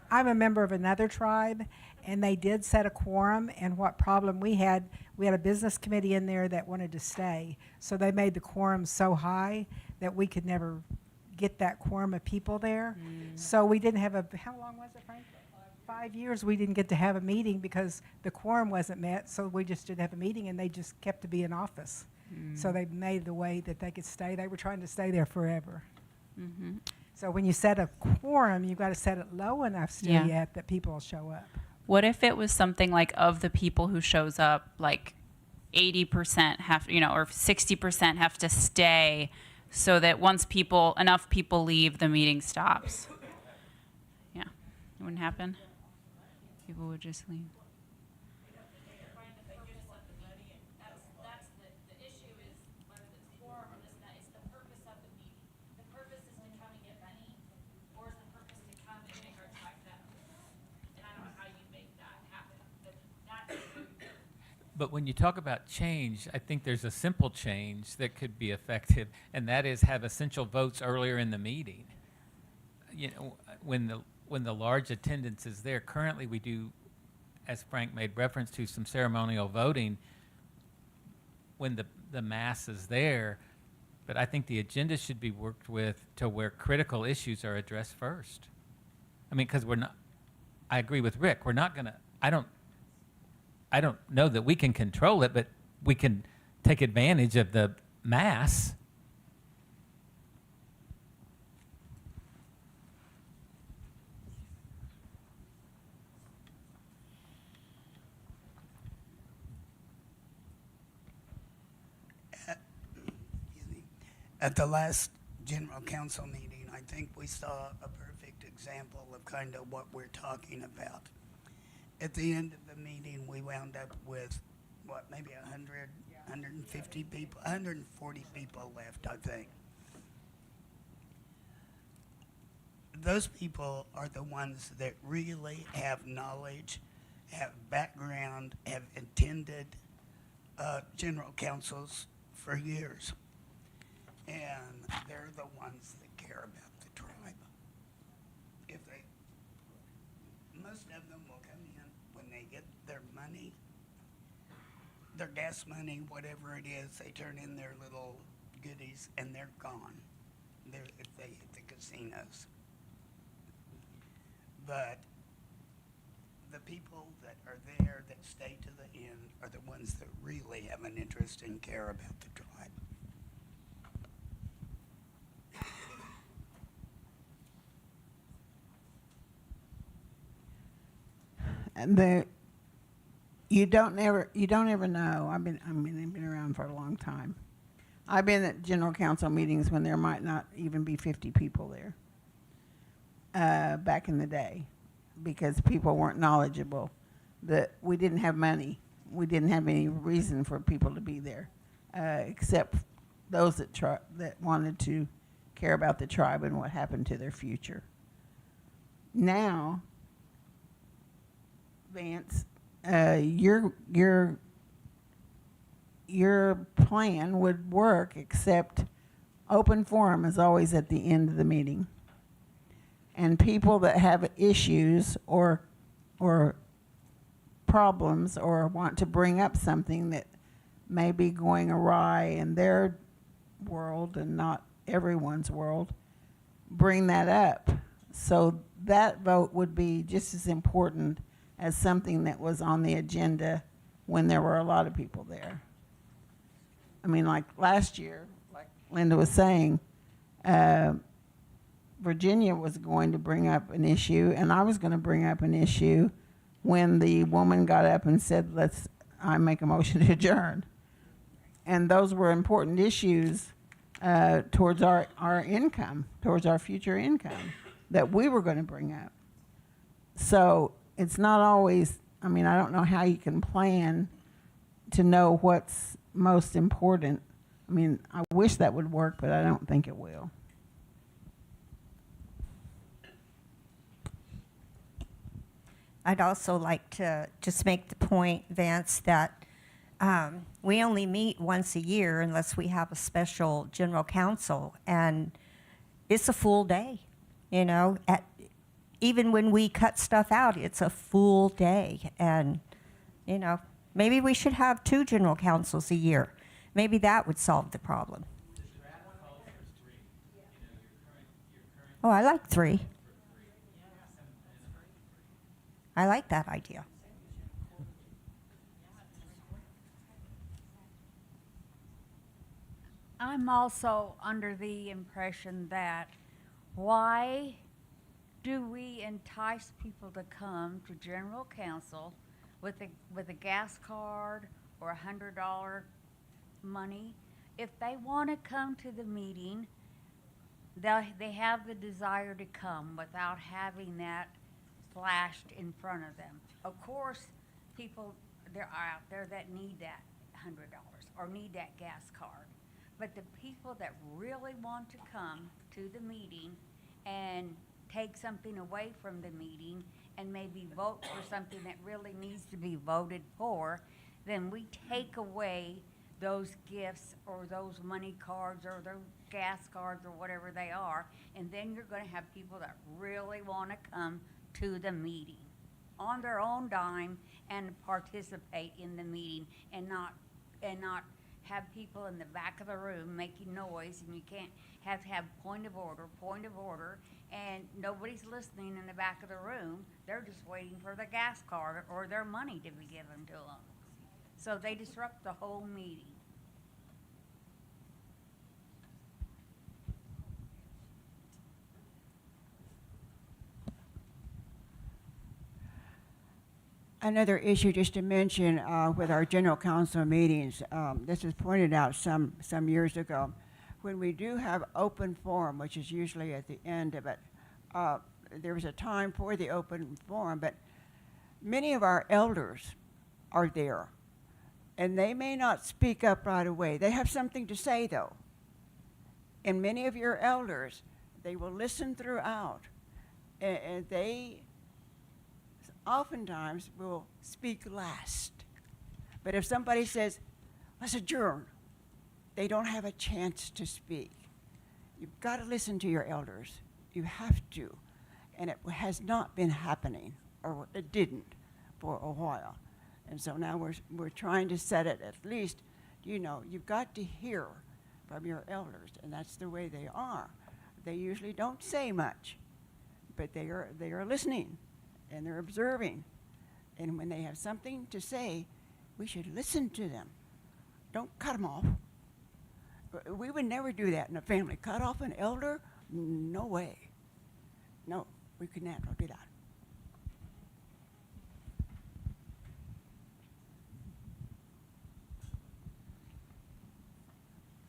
I'm a member of another tribe, and they did set a quorum. And what problem we had a business committee in there that wanted to stay. So they made the quorum so high that we could never get that quorum of people there. So we didn't have how long was it, Frank? 5 years we didn't get to have a meeting because the quorum wasn't met, so we just didn't have a meeting, and they just kept to be in office. So they made the way that they could stay. They were trying to stay there forever. Mm-hmm. So when you set a quorum, you've got to set it low enough still yet that people will show up. What if it was something like of the people who shows up, like 80% have, you know, or 60% have to stay so that once enough people leave, the meeting stops? Yeah, it wouldn't happen. People would just leave. But when you talk about change, I think there's a simple change that could be effective, and that is have essential votes earlier in the meeting. You know, when the large attendance is there. Currently, we do, as Frank made reference to, some ceremonial voting when the mass is there. But I think the agenda should be worked with to where critical issues are addressed first. I mean, because I agree with Rick. We're not going to, I don't know that we can control it, but we can take advantage of the mass. At the last general council meeting, I think we saw a perfect example of kind of what we're talking about. At the end of the meeting, we wound up with, maybe 100, 150 people, 140 people left, I think. Those people are the ones that really have knowledge, have background, have attended general councils for years. And they're the ones that care about the tribe. Most of them will come in when they get their money, their gas money, whatever it is, they turn in their little goodies and they're gone. If they hit the casinos. But the people that are there that stay to the end are the ones that really have an interest and care about the tribe. And you don't ever know. I've been around for a long time. I've been at general council meetings when there might not even be 50 people there. Back in the day, because people weren't knowledgeable. That we didn't have money. We didn't have any reason for people to be there, except those that wanted to care about the tribe and what happened to their future. Now, Vance, your plan would work, except open forum is always at the end of the meeting. And people that have issues or problems or want to bring up something that may be going awry in their world and not everyone's world, bring that up. So that vote would be just as important as something that was on the agenda when there were a lot of people there. I mean, like last year, like Linda was saying, Virginia was going to bring up an issue, and I was going to bring up an issue when the woman got up and said, I make a motion to adjourn. And those were important issues towards our income, towards our future income that we were going to bring up. So it's not always, I mean, I don't know how you can plan to know what's most important. I mean, I wish that would work, but I don't think it will. I'd also like to just make the point, Vance, that we only meet once a year unless we have a special general council, and it's a full day, you know. Even when we cut stuff out, it's a full day, and, you know, maybe we should have 2 general councils a year. Maybe that would solve the problem. Oh, I like 3. I like that idea. I'm also under the impression that why do we entice people to come to general council with a gas card or $100 money? If they want to come to the meeting, they have the desire to come without having that flashed in front of them. Of course, people there are out there that need that $100 or need that gas card. But the people that really want to come to the meeting and take something away from the meeting and maybe vote for something that really needs to be voted for, then we take away those gifts or those money cards or those gas cards or whatever they are, and then you're going to have people that really want to come to the meeting on their own dime and participate in the meeting and not have people in the back of the room making noise, and you can't have point of order, and nobody's listening in the back of the room. They're just waiting for the gas card or their money to be given to them. So they disrupt the whole meeting. Another issue just to mention with our general council meetings, this was pointed out some years ago. When we do have open forum, which is usually at the end of it, there was a time for the open forum, but many of our elders are there, and they may not speak up right away. They have something to say, though. And many of your elders, they will listen throughout, and they oftentimes will speak last. But if somebody says, let's adjourn, they don't have a chance to speak. You've got to listen to your elders. You have to. And it has not been happening, or it didn't for a while. And so now we're trying to set it at least, you know, you've got to hear from your elders, and that's the way they are. They usually don't say much, but they are listening. And they're observing. And when they have something to say, we should listen to them. Don't cut them off. We would never do that in a family. Cut off an elder? No way. No, we could never do that.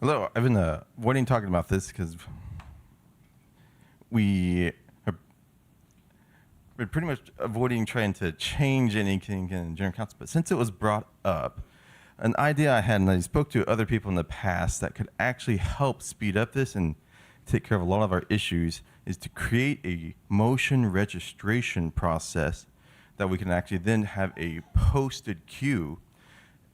Hello, I've been avoiding talking about this because we we're pretty much avoiding trying to change anything in general council. But since it was brought up, an idea I had, and I spoke to other people in the past that could actually help speed up this and take care of a lot of our issues, is to create a motion registration process that we can actually then have a posted queue,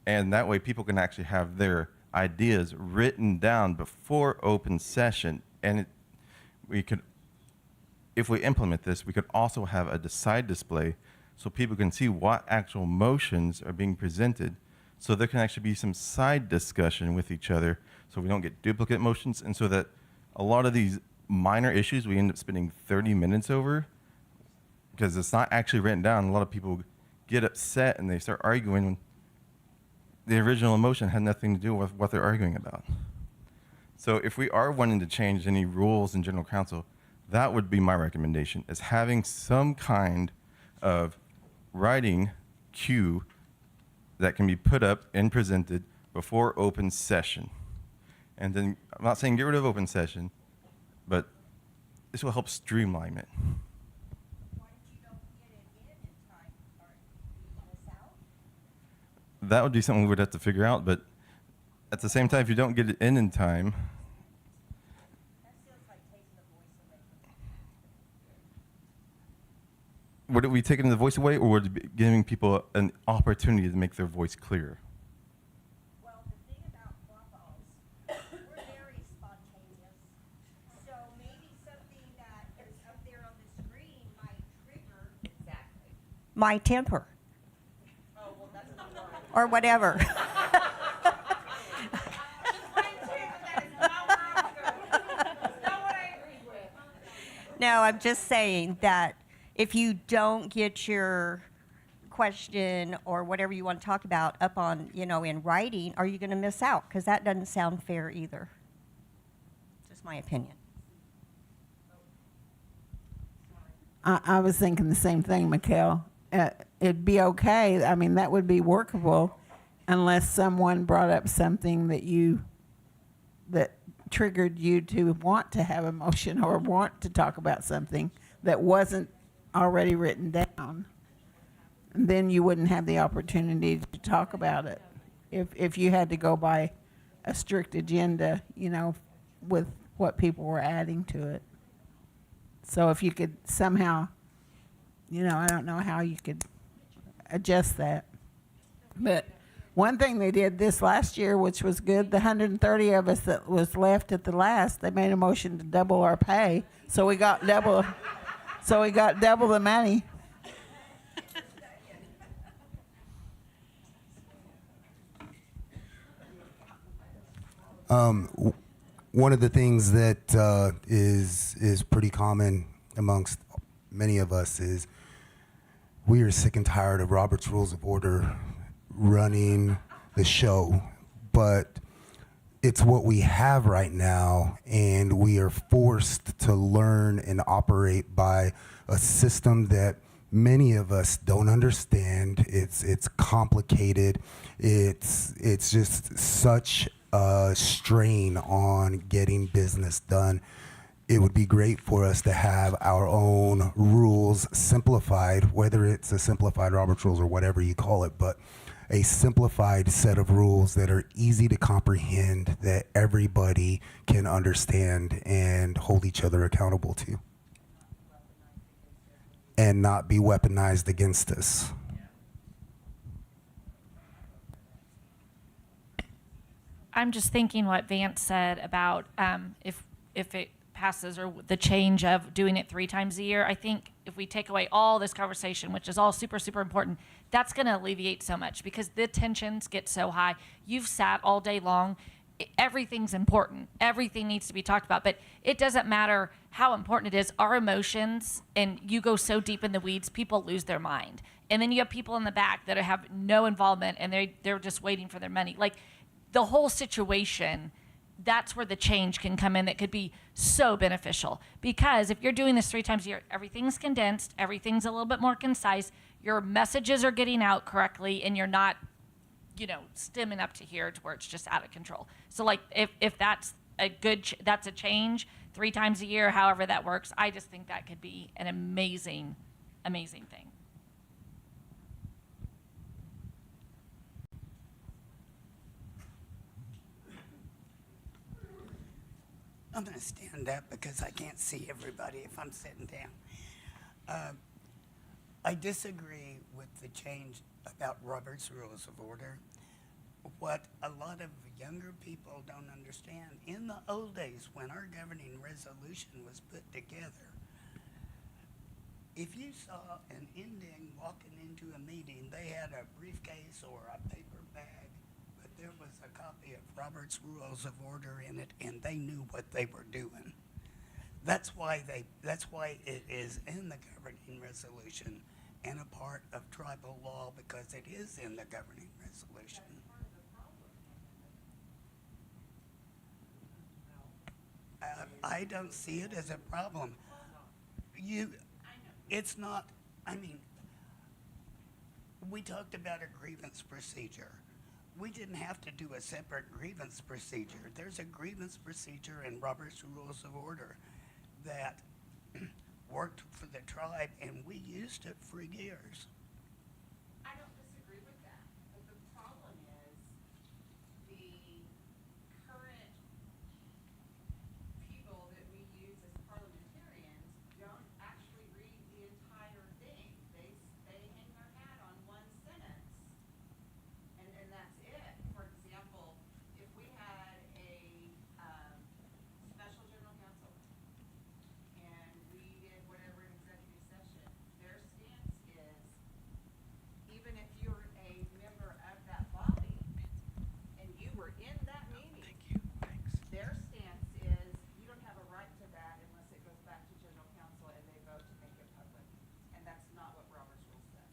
and that way people can actually have their ideas written down before open session. And we could, if we implement this, we could also have a side display so people can see what actual motions are being presented, so there can actually be some side discussion with each other so we don't get duplicate motions, and so that a lot of these minor issues we end up spending 30 minutes over because it's not actually written down. A lot of people get upset and they start arguing when the original motion had nothing to do with what they're arguing about. So if we are wanting to change any rules in general council, that would be my recommendation, is having some kind of writing queue that can be put up and presented before open session. And then, I'm not saying get rid of open session, but this will help streamline it. That would be something we would have to figure out, but at the same time, if you don't get it in time, would it be taking the voice away, or would it be giving people an opportunity to make their voice clear? Well, the thing about Quapaws, we're very spontaneous. So maybe something that is up there on the screen might trigger my temper. Or whatever. No, I'm just saying that if you don't get your question or whatever you want to talk about up on, in writing, are you going to miss out? Because that doesn't sound fair either. Just my opinion. I was thinking the same thing, Mikhail. It'd be okay. I mean, that would be workable unless someone brought up something that triggered you to want to have a motion or want to talk about something that wasn't already written down. And then you wouldn't have the opportunity to talk about it if you had to go by a strict agenda, with what people were adding to it. So if you could somehow, I don't know how you could adjust that. But one thing they did this last year, which was good, the 130 of us that was left at the last, they made a motion to double our pay. So we got double the money. One of the things that is pretty common amongst many of us is we are sick and tired of Robert's Rules of Order running the show, but it's what we have right now, and we are forced to learn and operate by a system that many of us don't understand. It's complicated. It's just such a strain on getting business done. It would be great for us to have our own rules simplified, whether it's a simplified Robert's Rules or whatever you call it, but a simplified set of rules that are easy to comprehend, that everybody can understand and hold each other accountable to, and not be weaponized against us. I'm just thinking what Vance said about if it passes, or the change of doing it 3 times a year. I think if we take away all this conversation, which is all super, super important, that's going to alleviate so much, because the tensions get so high. You've sat all day long. Everything's important. Everything needs to be talked about, but it doesn't matter how important it is. Our emotions, and you go so deep in the weeds, people lose their mind. And then you have people in the back that have no involvement, and they're just waiting for their money. Like, the whole situation, that's where the change can come in, that could be so beneficial. Because if you're doing this 3 times a year, everything's condensed, everything's a little bit more concise, your messages are getting out correctly, and you're not, stemming up to here to where it's just out of control. So like, if that's a good, that's a change 3 times a year, however that works, I just think that could be an amazing amazing thing. I'm going to stand up because I can't see everybody if I'm sitting down. I disagree with the change about Robert's Rules of Order. What a lot of younger people don't understand, in the old days when our governing resolution was put together, if you saw an Indian walking into a meeting, they had a briefcase or a paper bag, but there was a copy of Robert's Rules of Order in it, and they knew what they were doing. That's why it is in the governing resolution and a part of tribal law, because it is in the governing resolution. I don't see it as a problem. It's not, I mean, we talked about a grievance procedure. We didn't have to do a separate grievance procedure. There's a grievance procedure in Robert's Rules of Order that worked for the tribe, and we used it for years. I don't disagree with that, but the problem is the current people that we use as parliamentarians don't actually read the entire thing. They hang their hat on one sentence, and that's it. For example, if we had a special general counsel and we did whatever in executive session, their stance is, even if you're a member of that body and you were in that meeting, their stance is you don't have a right to that unless it goes back to general counsel and they vote to make it public. And that's not what Robert's Rules says.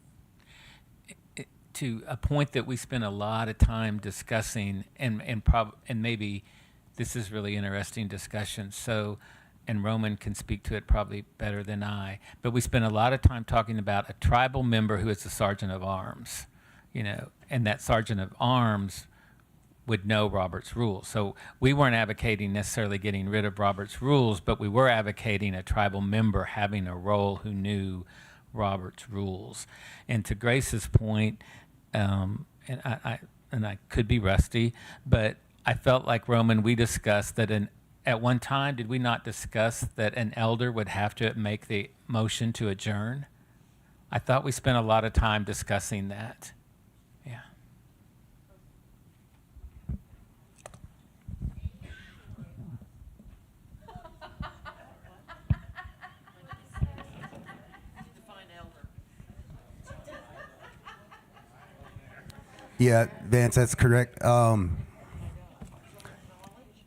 To a point that we spent a lot of time discussing, and maybe this is really interesting discussion. So, and Roman can speak to it probably better than I. But we spent a lot of time talking about a tribal member who is a sergeant of arms, and that sergeant of arms would know Robert's rules. So we weren't advocating necessarily getting rid of Robert's rules, but we were advocating a tribal member having a role who knew Robert's rules. And to Grace's point, and I could be rusty, but I felt like, Roman, we discussed that at one time, did we not discuss that an elder would have to make the motion to adjourn? I thought we spent a lot of time discussing that. Yeah. Yeah, Vance, that's correct.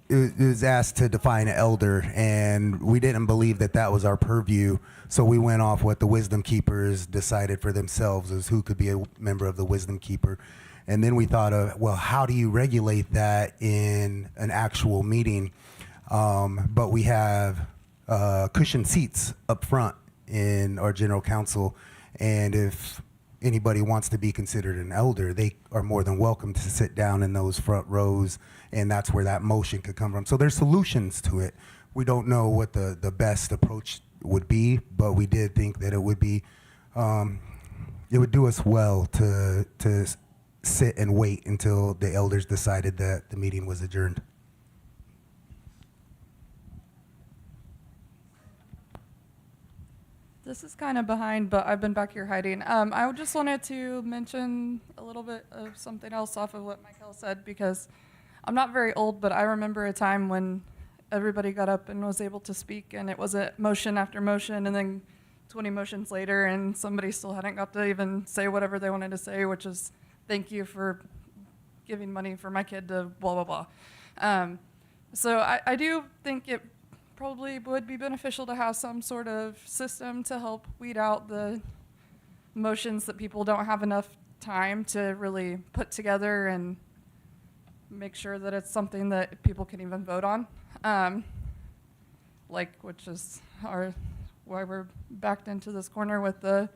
It was asked to define elder, and we didn't believe that that was our purview, so we went off what the wisdom keepers decided for themselves as who could be a member of the wisdom keeper. And then we thought of, well, how do you regulate that in an actual meeting? But we have cushioned seats up front in our general council, and if anybody wants to be considered an elder, they are more than welcome to sit down in those front rows, and that's where that motion could come from. So there's solutions to it. We don't know what the best approach would be, but we did think that it would be, it would do us well to sit and wait until the elders decided that the meeting was adjourned. This is kind of behind, but I've been back here hiding. I just wanted to mention a little bit of something else off of what Michael said, because I'm not very old, but I remember a time when everybody got up and was able to speak, and it was a motion after motion, and then 20 motions later, and somebody still hadn't got to even say whatever they wanted to say, which is, thank you for giving money for my kid to blah, blah, blah. So I do think it probably would be beneficial to have some sort of system to help weed out the motions that people don't have enough time to really put together and make sure that it's something that people can even vote on. Which is why we're backed into this corner with the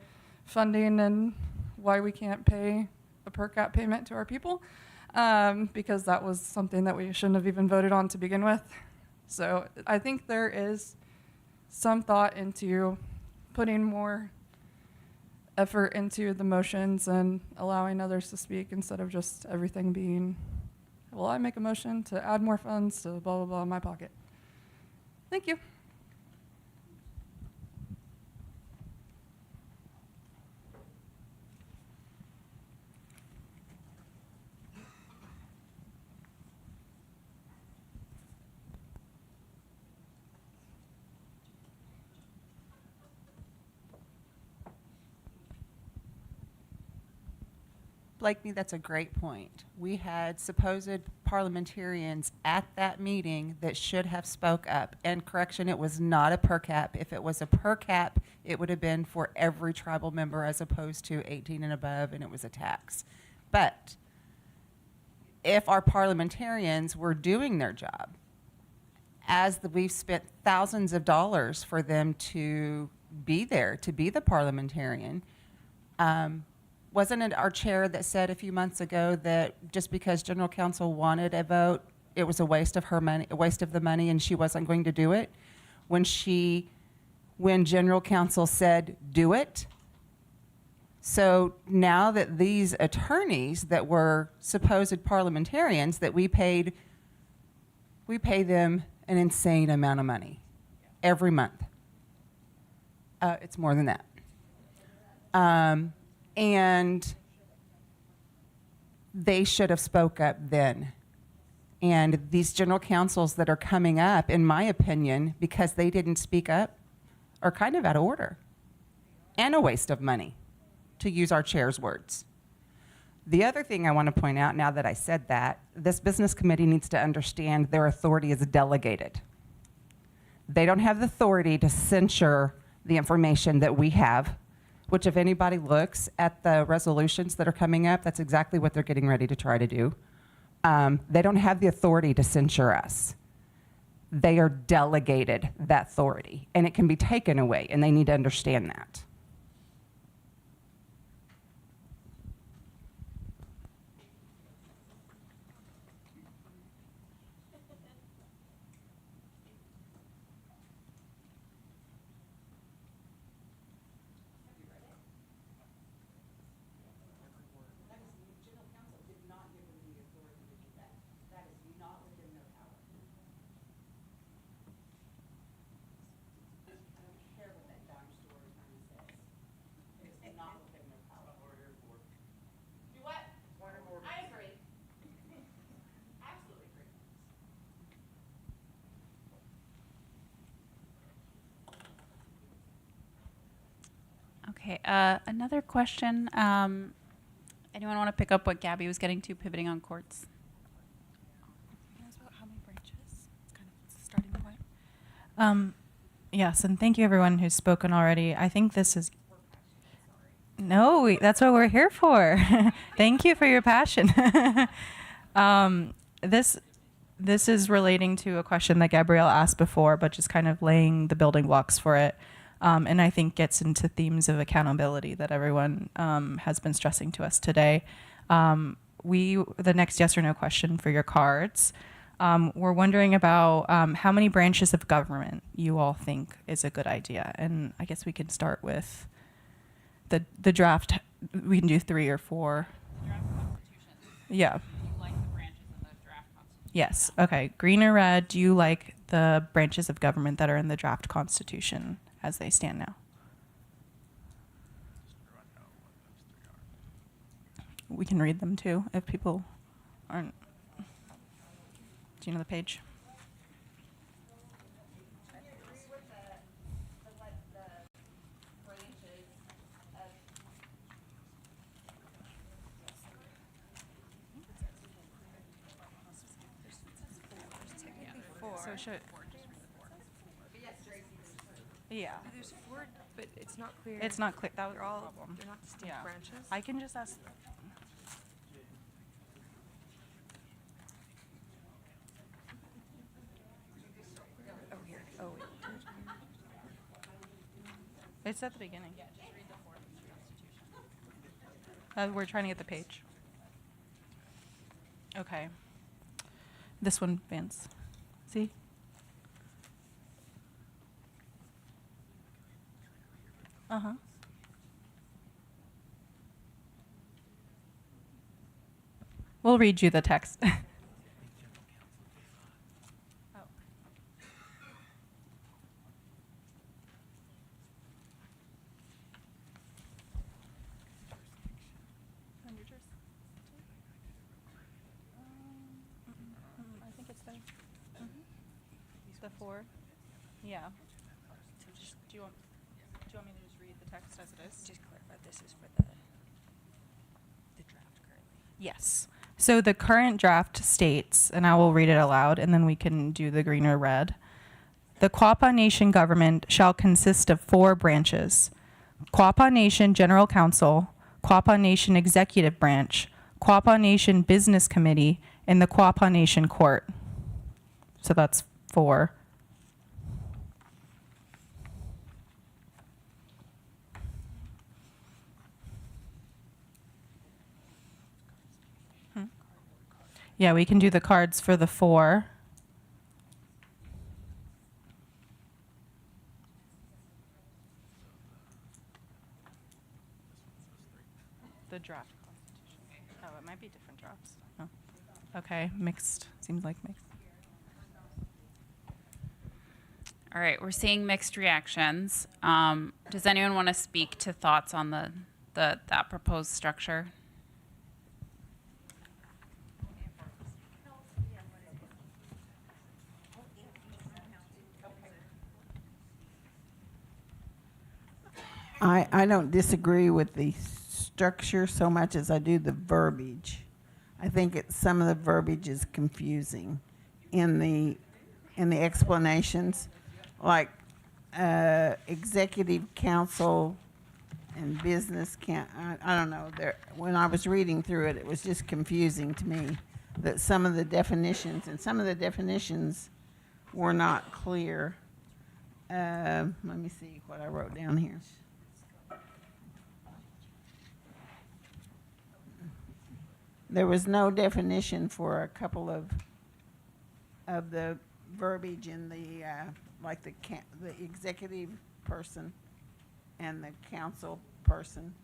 funding and why we can't pay a per cap payment to our people, because that was something that we shouldn't have even voted on to begin with. So I think there is some thought into putting more effort into the motions and allowing others to speak instead of just everything being, well, I make a motion to add more funds to blah, blah, blah in my pocket. Thank you. Blakeney, that's a great point. We had supposed parliamentarians at that meeting that should have spoke up. And correction, it was not a per cap. If it was a per cap, it would have been for every tribal member as opposed to 18 and above, and it was a tax. But if our parliamentarians were doing their job, we've spent thousands of dollars for them to be there, to be the parliamentarian, wasn't it our chair that said a few months ago that just because general counsel wanted a vote, it was a waste of her money, a waste of the money, and she wasn't going to do it? When general counsel said, do it. So now that these attorneys that were supposed parliamentarians that we pay them an insane amount of money every month. It's more than that. And they should have spoke up then. And these general counsels that are coming up, in my opinion, because they didn't speak up, are kind of out of order and a waste of money, to use our chair's words. The other thing I want to point out now that I said that, this business committee needs to understand their authority is delegated. They don't have the authority to censure the information that we have, which if anybody looks at the resolutions that are coming up, that's exactly what they're getting ready to try to do. They don't have the authority to censure us. They are delegated that authority, and it can be taken away, and they need to understand that. Okay, another question. Anyone want to pick up what Gabby was getting to, pivoting on courts? How many branches? It's kind of a starting point. Yes, and thank you everyone who's spoken already. I think this is... No, that's what we're here for. Thank you for your passion. This is relating to a question that Gabrielle asked before, but just kind of laying the building blocks for it. And I think gets into themes of accountability that everyone has been stressing to us today. The next yes or no question for your cards, we're wondering about how many branches of government you all think is a good idea. And I guess we can start with the draft. We can do 3 or 4. Draft constitution. Yeah. Do you like the branches in the draft constitution? Yes. Okay. Green or red, do you like the branches of government that are in the draft constitution as they stand now? We can read them too if people aren't. Do you know the page? So should. Yeah. There's 4, but it's not clear. It's not clear. That was They're all, the problem. they're not distinct Yeah. branches. I can just ask. Oh, here. Oh, wait. It's at the beginning. Yeah, just read the 4th Constitution. We're trying to get the page. Okay. This one, Vance. See? Uh-huh. We'll read you the text. I think it's the four. Yeah. Do you want me to just read the text as it is? Just clarify, this is for the draft currently. Yes. So the current draft states, and I will read it aloud, and then we can do the green or red. The Quapaw Nation government shall consist of 4 branches: Quapaw Nation General Council, Quapaw Nation Executive Branch, Quapaw Nation Business Committee, and the Quapaw Nation Court. So that's 4. Yeah, we can do the cards for the 4. The draft constitution. Oh, it might be different drafts. Oh. Okay, mixed. Seems like mixed. All right, we're seeing mixed reactions. Does anyone want to speak to thoughts on that proposed structure? I don't disagree with the structure so much as I do the verbiage. I think some of the verbiage is confusing in the explanations, like executive council and business I don't know. When I was reading through it, it was just confusing to me that some of the definitions were not clear. Let me see what I wrote down here. There was no definition for a couple of the verbiage in the like the executive person and the council person.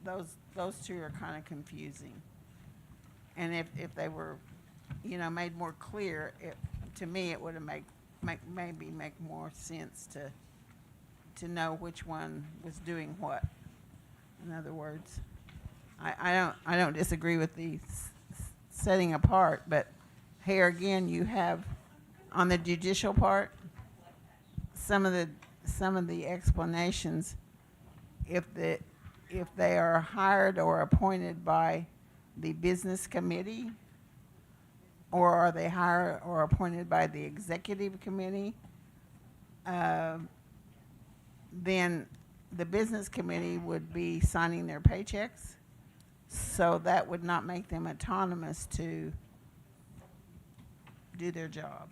Those two are kind of confusing. And if they were, made more clear, to me it would have maybe make more sense to know which one was doing what. In other words. I don't disagree with the setting apart, but here again you have on the judicial part some of the explanations, if they are hired or appointed by the business committee, or are they hired or appointed by the executive committee, then the business committee would be signing their paychecks. So that would not make them autonomous to do their job.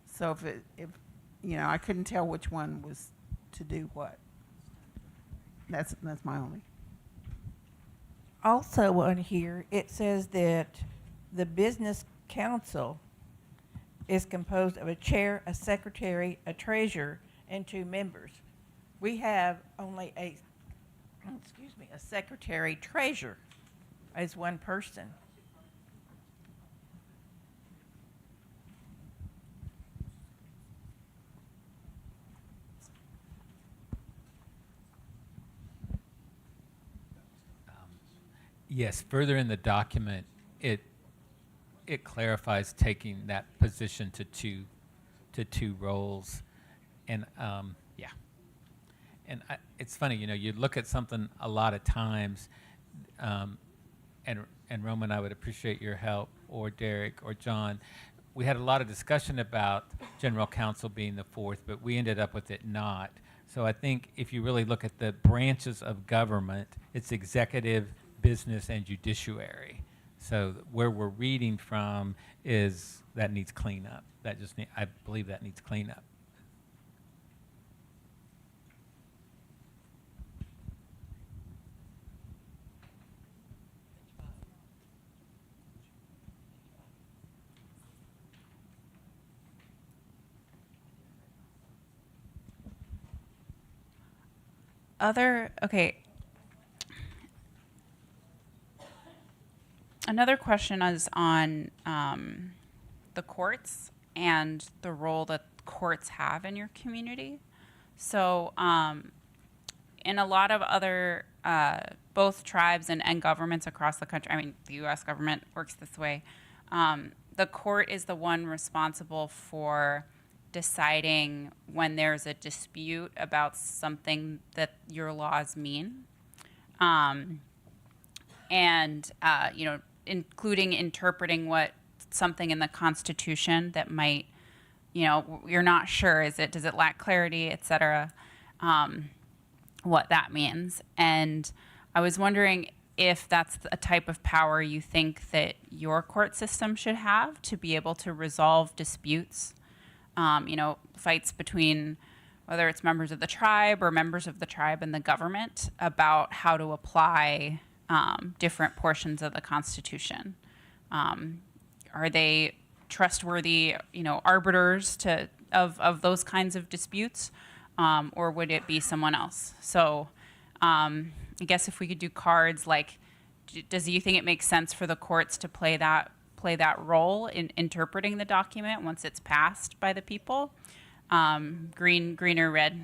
So if I couldn't tell which one was to do what. That's my only. Also on here, it says that the business council is composed of a chair, a secretary, a treasurer, and 2 members. We have only a secretary treasurer as one person. Yes, further in the document, it clarifies taking that position to two roles, and yeah. And it's funny, you look at something a lot of times, and Roman, I would appreciate your help, or Derek, or John. We had a lot of discussion about general counsel being the 4th, but we ended up with it not. So I think if you really look at the branches of government, it's executive, business, and judiciary. So where we're reading from is that needs cleanup. I believe that needs cleanup. Okay. Another question is on the courts and the role that courts have in your community. So in a lot of other, both tribes and governments across the country, I mean, the U.S. government works this way, the court is the one responsible for deciding when there's a dispute about something that your laws mean. Including interpreting what something in the Constitution that might, you're not sure, does it lack clarity, et cetera, what that means. And I was wondering if that's a type of power you think that your court system should have to be able to resolve disputes, fights between whether it's members of the tribe or members of the tribe and the government about how to apply different portions of the Constitution. Are they trustworthy, arbiters of those kinds of disputes, or would it be someone else? So, I guess if we could do cards, like, does you think it makes sense for the courts to play that role in interpreting the document once it's passed by the people? Green or red?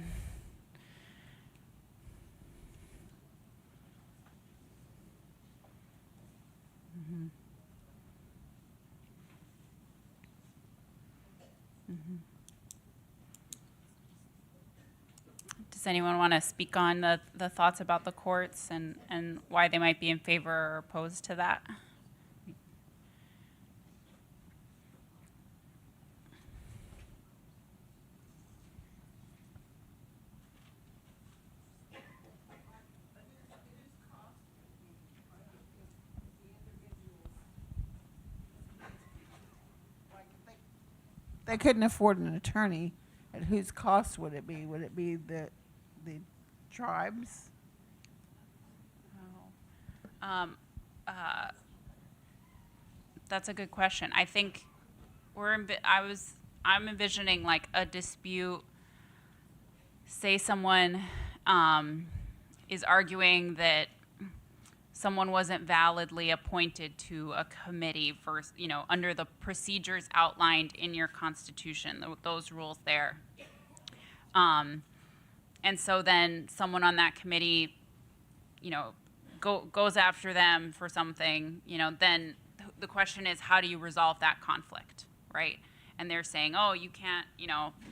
Does anyone want to speak on the thoughts about the courts and why they might be in favor or opposed to that? They couldn't afford an attorney. At whose cost would it be? Would it be the tribes? That's a good question. I think I'm envisioning like a dispute. Say someone is arguing that someone wasn't validly appointed to a committee under the procedures outlined in your Constitution, those rules there. And so then someone on that committee, goes after them for something, then the question is, how do you resolve that conflict, right? And they're saying, oh, you can't,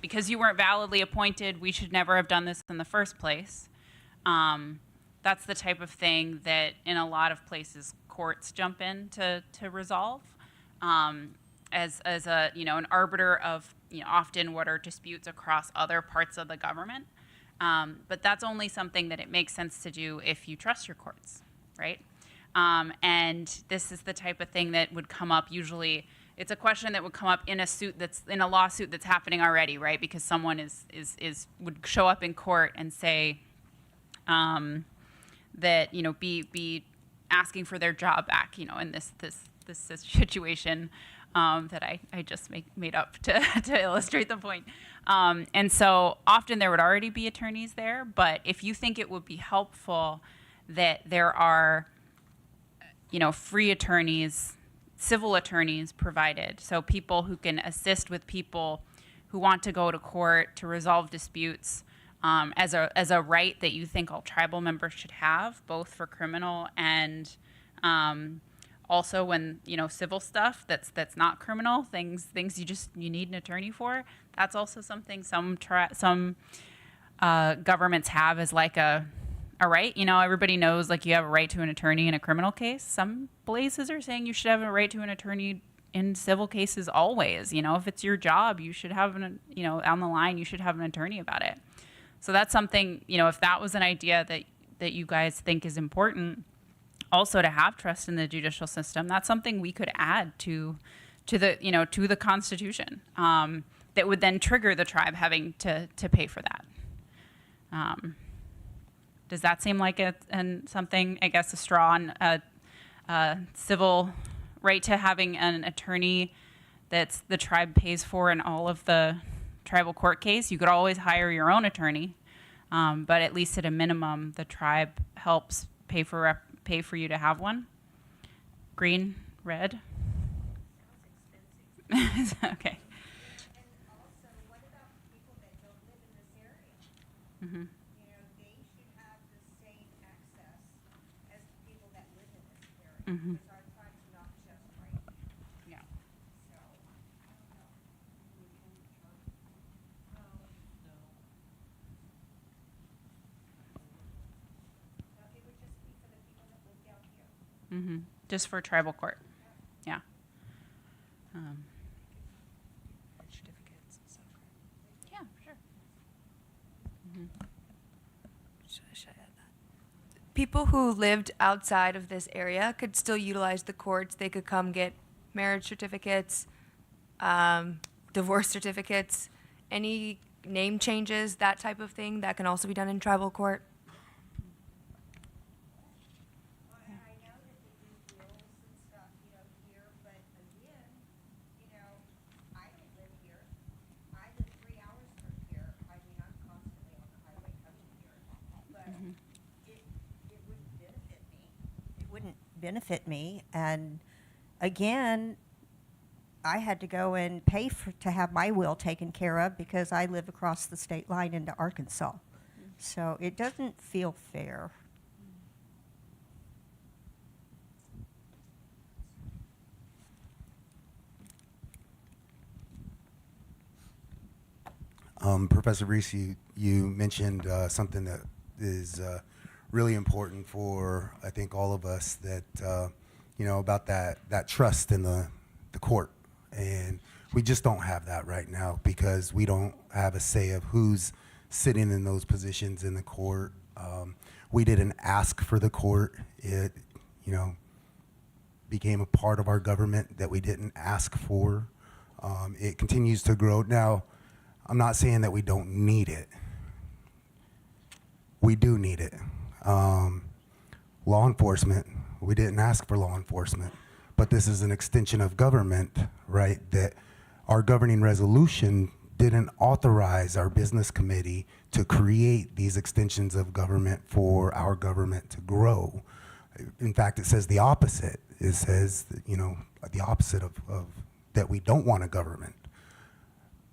because you weren't validly appointed, we should never have done this in the first place. That's the type of thing that in a lot of places courts jump in to resolve as a an arbiter of often what are disputes across other parts of the government. But that's only something that it makes sense to do if you trust your courts, right? And this is the type of thing that would come up usually. It's a question that would come up in a lawsuit that's happening already, right? Because someone would show up in court and say that be asking for their job back, in this situation that I just made up to illustrate the point. And so often there would already be attorneys there, but if you think it would be helpful that there are, free attorneys, civil attorneys provided, so people who can assist with people who want to go to court to resolve disputes as a right that you think all tribal members should have, both for criminal and also when civil stuff that's not criminal, things you need an attorney for. That's also something some governments have as like a right. Everybody knows like you have a right to an attorney in a criminal case. Some places are saying you should have a right to an attorney in civil cases always. If it's your job, you should have on the line, you should have an attorney about it. So that's something, if that was an idea that you guys think is important, also to have trust in the judicial system, that's something we could add to the Constitution that would then trigger the tribe having to pay for that. Does that seem like something, I guess, a straw on a civil right to having an attorney that's the tribe pays for in all of the tribal court case? You could always hire your own attorney, but at least at a minimum, the tribe helps pay for you to have one. green, red. Okay. Mm-hmm. Mm-hmm. Yeah. Mm-hmm. Just for tribal court. Yeah. Yeah, sure. Mm-hmm. Should I add that? People who lived outside of this area could still utilize the courts. They could come get marriage certificates, divorce certificates, any name changes, that type of thing. That can also be done in tribal court. Benefit me, and again, I had to go and pay to have my will taken care of because I live across the state line into Arkansas. So it doesn't feel fair. Professor Reese, you mentioned something that is really important for, I think, all of us, that about that trust in the court. And we just don't have that right now because we don't have a say of who's sitting in those positions in the court. We didn't ask for the court. It became a part of our government that we didn't ask for. It continues to grow. Now, I'm not saying that we don't need it. We do need it. Law enforcement, we didn't ask for law enforcement, but this is an extension of government, right? That our governing resolution didn't authorize our business committee to create these extensions of government for our government to grow. In fact, it says the opposite. It says, the opposite of that we don't want a government.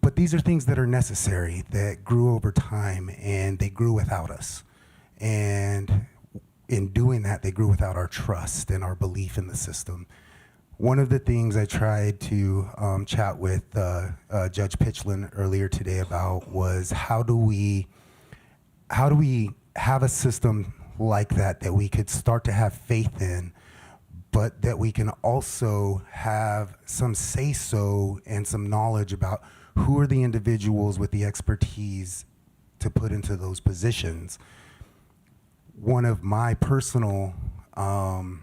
But these are things that are necessary, that grew over time, and they grew without us. And in doing that, they grew without our trust and our belief in the system. One of the things I tried to chat with Judge Pitchlin earlier today about was how do we have a system like that we could start to have faith in, but that we can also have some say-so and some knowledge about who are the individuals with the expertise to put into those positions. One of my personal, the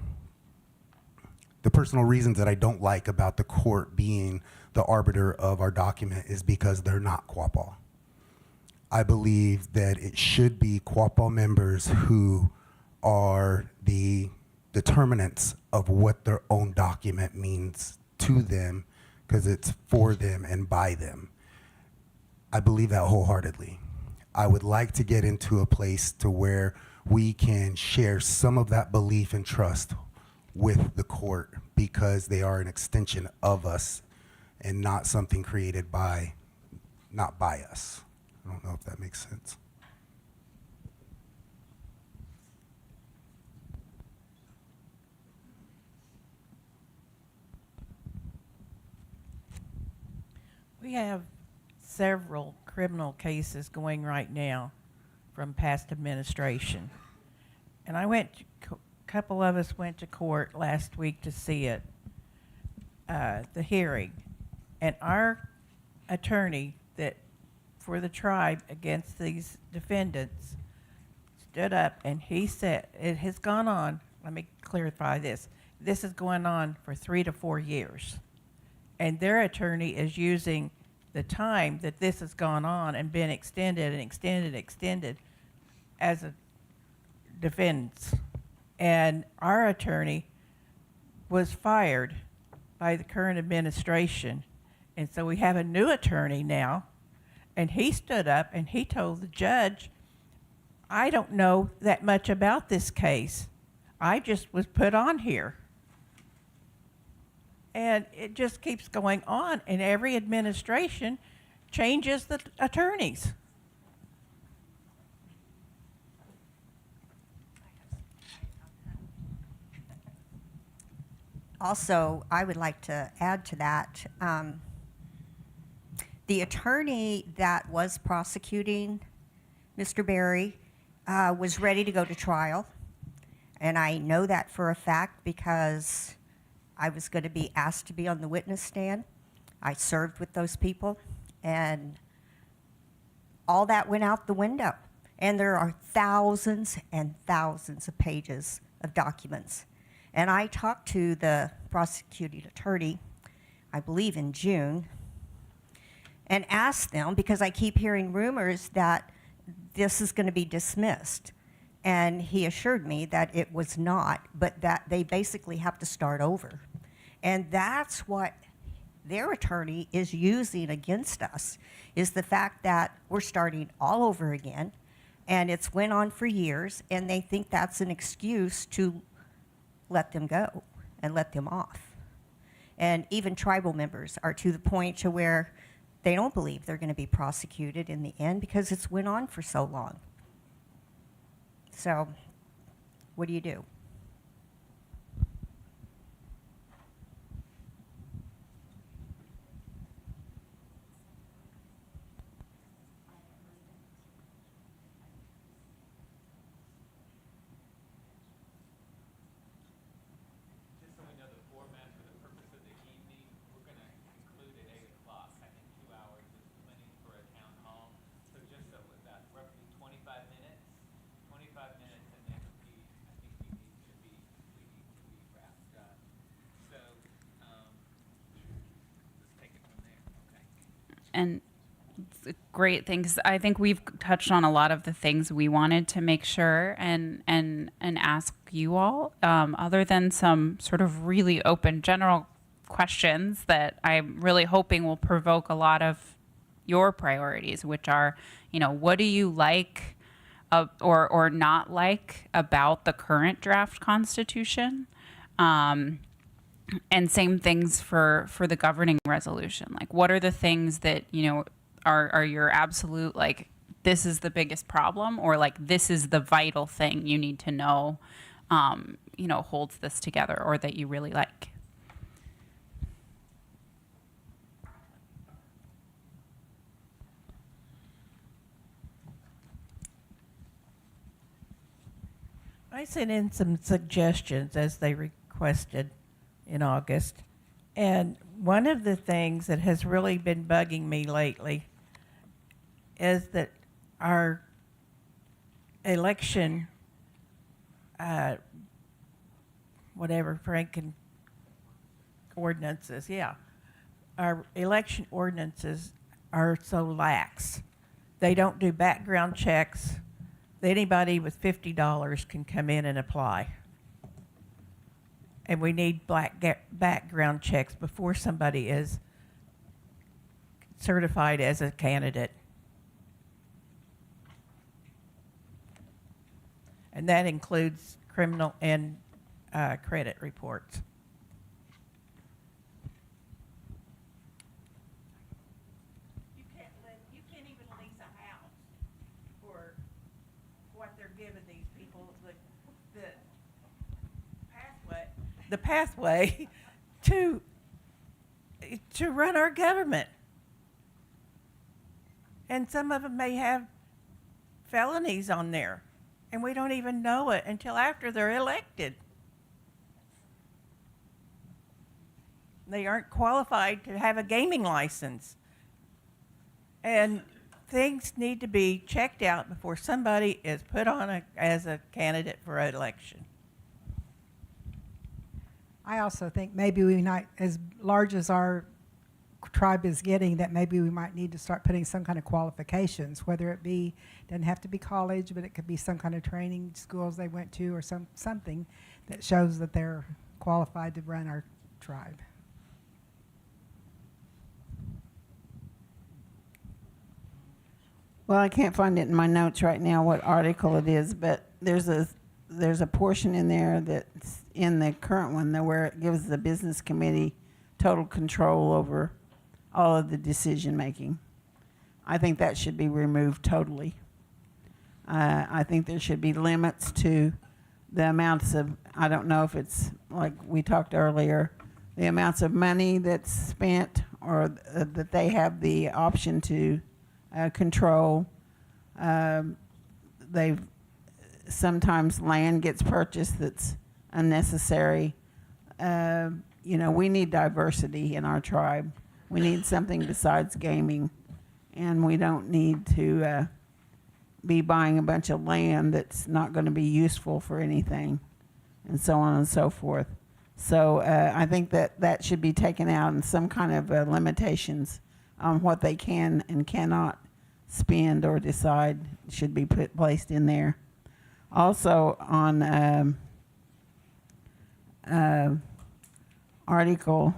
personal reasons that I don't like about the court being the arbiter of our document is because they're not Quapaw. I believe that it should be Quapaw members who are the determinants of what their own document means to them, because it's for them and by them. I believe that wholeheartedly. I would like to get into a place to where we can share some of that belief and trust with the court, because they are an extension of us and not something created not by us. I don't know if that makes sense. We have several criminal cases going right now from past administration. And a couple of us went to court last week to see it, the hearing. And our attorney for the tribe against these defendants stood up and he said, it has gone on, let me clarify this is going on for 3 to 4 years. And their attorney is using the time that this has gone on and been extended and extended as a defense. And our attorney was fired by the current administration. And so we have a new attorney now, and he stood up and he told the judge, I don't know that much about this case. I just was put on here. And it just keeps going on, and every administration changes the attorneys. Also, I would like to add to that, the attorney that was prosecuting Mr. Berry was ready to go to trial. And I know that for a fact because I was going to be asked to be on the witness stand. I served with those people, and all that went out the window. And there are thousands and thousands of pages of documents. And I talked to the prosecuting attorney, I believe in June, and asked them, because I keep hearing rumors that this is going to be dismissed. And he assured me that it was not, but that they basically have to start over. And that's what their attorney is using against us, is the fact that we're starting all over again, and it's went on for years, and they think that's an excuse to let them go and let them off. And even tribal members are to the point to where they don't believe they're going to be prosecuted in the end because it's went on for so long. So, what do you do? Just so we know the format for the purpose of the evening, we're going to conclude at 8 o'clock. I think 2 hours is plenty for a town hall. So just so with that, roughly 25 minutes, and then we, I think we need to be wrapped up. So let's take it from there. Okay. And it's a great thing, 'cause I think we've touched on a lot of the things we wanted to make sure and ask you all, other than some sort of really open general questions that I'm really hoping will provoke a lot of your priorities, which are, what do you like or not like about the current draft constitution? And same things for the governing resolution. Like, what are the things that, are your absolute, like, this is the biggest problem, or like, this is the vital thing you need to know, holds this together, or that you really like? I sent in some suggestions as they requested in August. And one of the things that has really been bugging me lately is that our election, ordinances, our election ordinances are so lax. They don't do background checks. Anybody with $50 can come in and apply. And we need background checks before somebody is certified as a candidate. And that includes criminal and credit reports. You can't even lease a house for what they're giving these people. The pathway to run our government. And some of them may have felonies on there, and we don't even know it until after they're elected. They aren't qualified to have a gaming license. And things need to be checked out before somebody is put on as a candidate for an election. I also think maybe we might, as large as our tribe is getting, that maybe we might need to start putting some kind of qualifications, whether it be, doesn't have to be college, but it could be some kind of training schools they went to, or something that shows that they're qualified to run our tribe. Well, I can't find it in my notes right now what article it is, but there's a portion in there that's in the current one where it gives the business committee total control over all of the decision making. I think that should be removed totally. I think there should be limits to the amounts of, I don't know if it's like we talked earlier, the amounts of money that's spent or that they have the option to control. They've sometimes land gets purchased that's unnecessary. You know, we need diversity in our tribe. We need something besides gaming, and we don't need to be buying a bunch of land that's not going to be useful for anything, and so on and so forth. So I think that should be taken out, and some kind of limitations on what they can and cannot spend or decide should be placed in there. Also on article,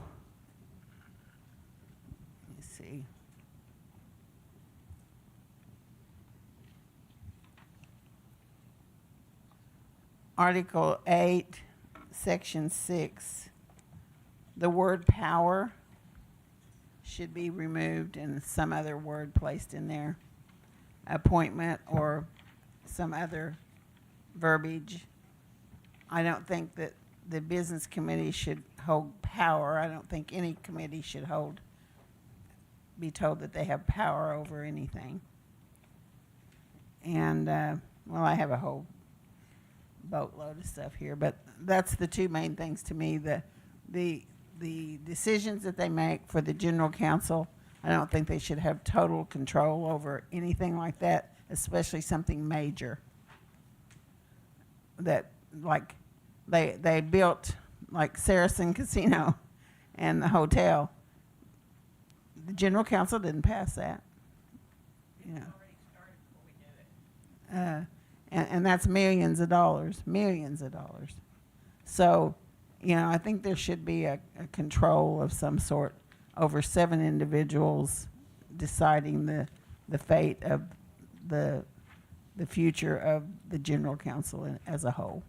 let's see. Article 8, Section 6, the word power should be removed and some other word placed in there. Appointment or some other verbiage. I don't think that the business committee should hold power. I don't think any committee should be told that they have power over anything. And, well, I have a whole boatload of stuff here, but that's the two main things to me. The decisions that they make for the general counsel, I don't think they should have total control over anything like that, especially something major. That, like, they built, like, Saracen Casino and the hotel. The general counsel didn't pass that. You know. And that's millions of dollars. So, you know, I think there should be a control of some sort over 7 individuals deciding the fate of the future of the general counsel as a whole.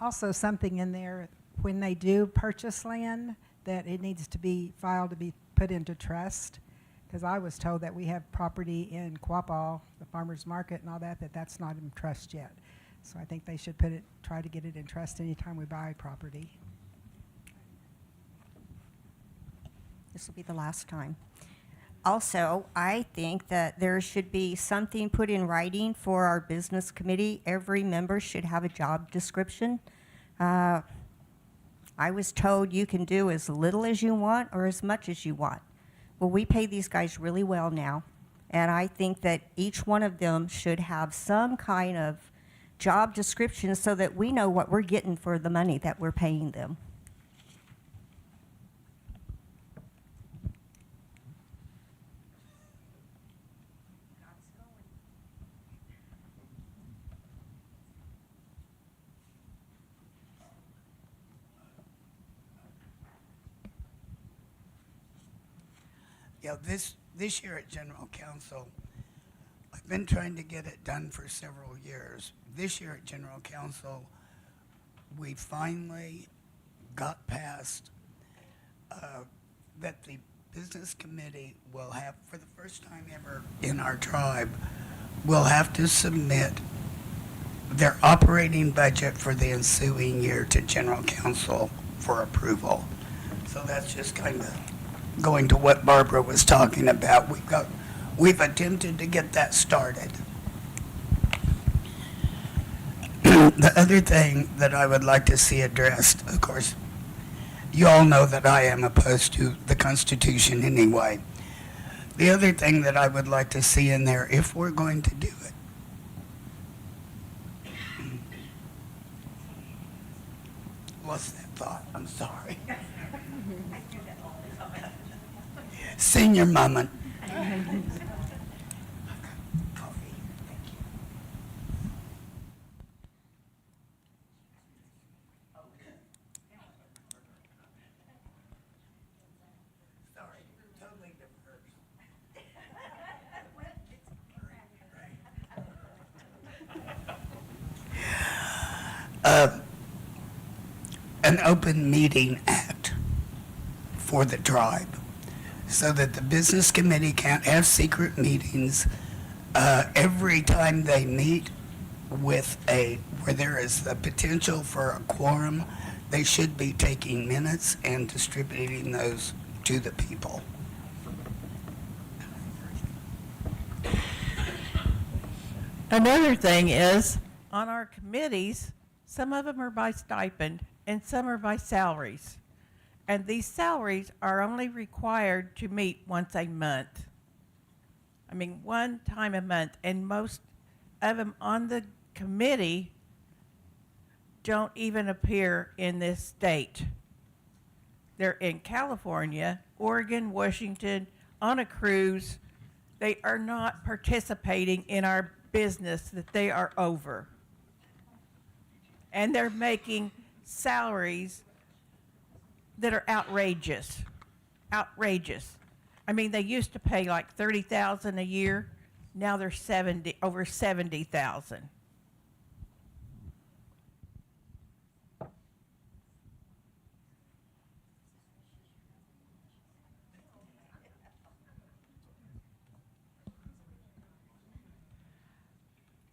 Also, something in there, when they do purchase land, that it needs to be filed to be put into trust. Because I was told that we have property in Quapaw, the farmer's market and all that, that's not in trust yet. So I think they should try to get it in trust anytime we buy property. This will be the last time. Also, I think that there should be something put in writing for our business committee. Every member should have a job description. I was told you can do as little as you want or as much as you want. Well, we pay these guys really well now, and I think that each one of them should have some kind of job description so that we know what we're getting for the money that we're paying them. Yeah, this year at General Council, I've been trying to get it done for several years. This year at General Council, we finally got past that the business committee will have, for the first time ever in our tribe, will have to submit their operating budget for the ensuing year to General Council for approval. So that's just kind of going to what Barbara was talking about. We've attempted to get that started. The other thing that I would like to see addressed, of course, you all know that I am opposed to the Constitution anyway. The other thing that I would like to see in there, if we're going to do it, what's that thought? I'm sorry. Senior moment. an open meeting act for the tribe so that the business committee can't have secret meetings every time they meet with where there is the potential for a quorum. They should be taking minutes and distributing those to the people. Another thing is, on our committees, some of them are by stipend and some are by salaries. And these salaries are only required to meet once a month. I mean, one time a month, and most of them on the committee don't even appear in this state. They're in California, Oregon, Washington, on a cruise. They are not participating in our business that they are over. And they're making salaries that are outrageous. Outrageous. I mean, they used to pay like $30,000 a year. Now they're over $70,000.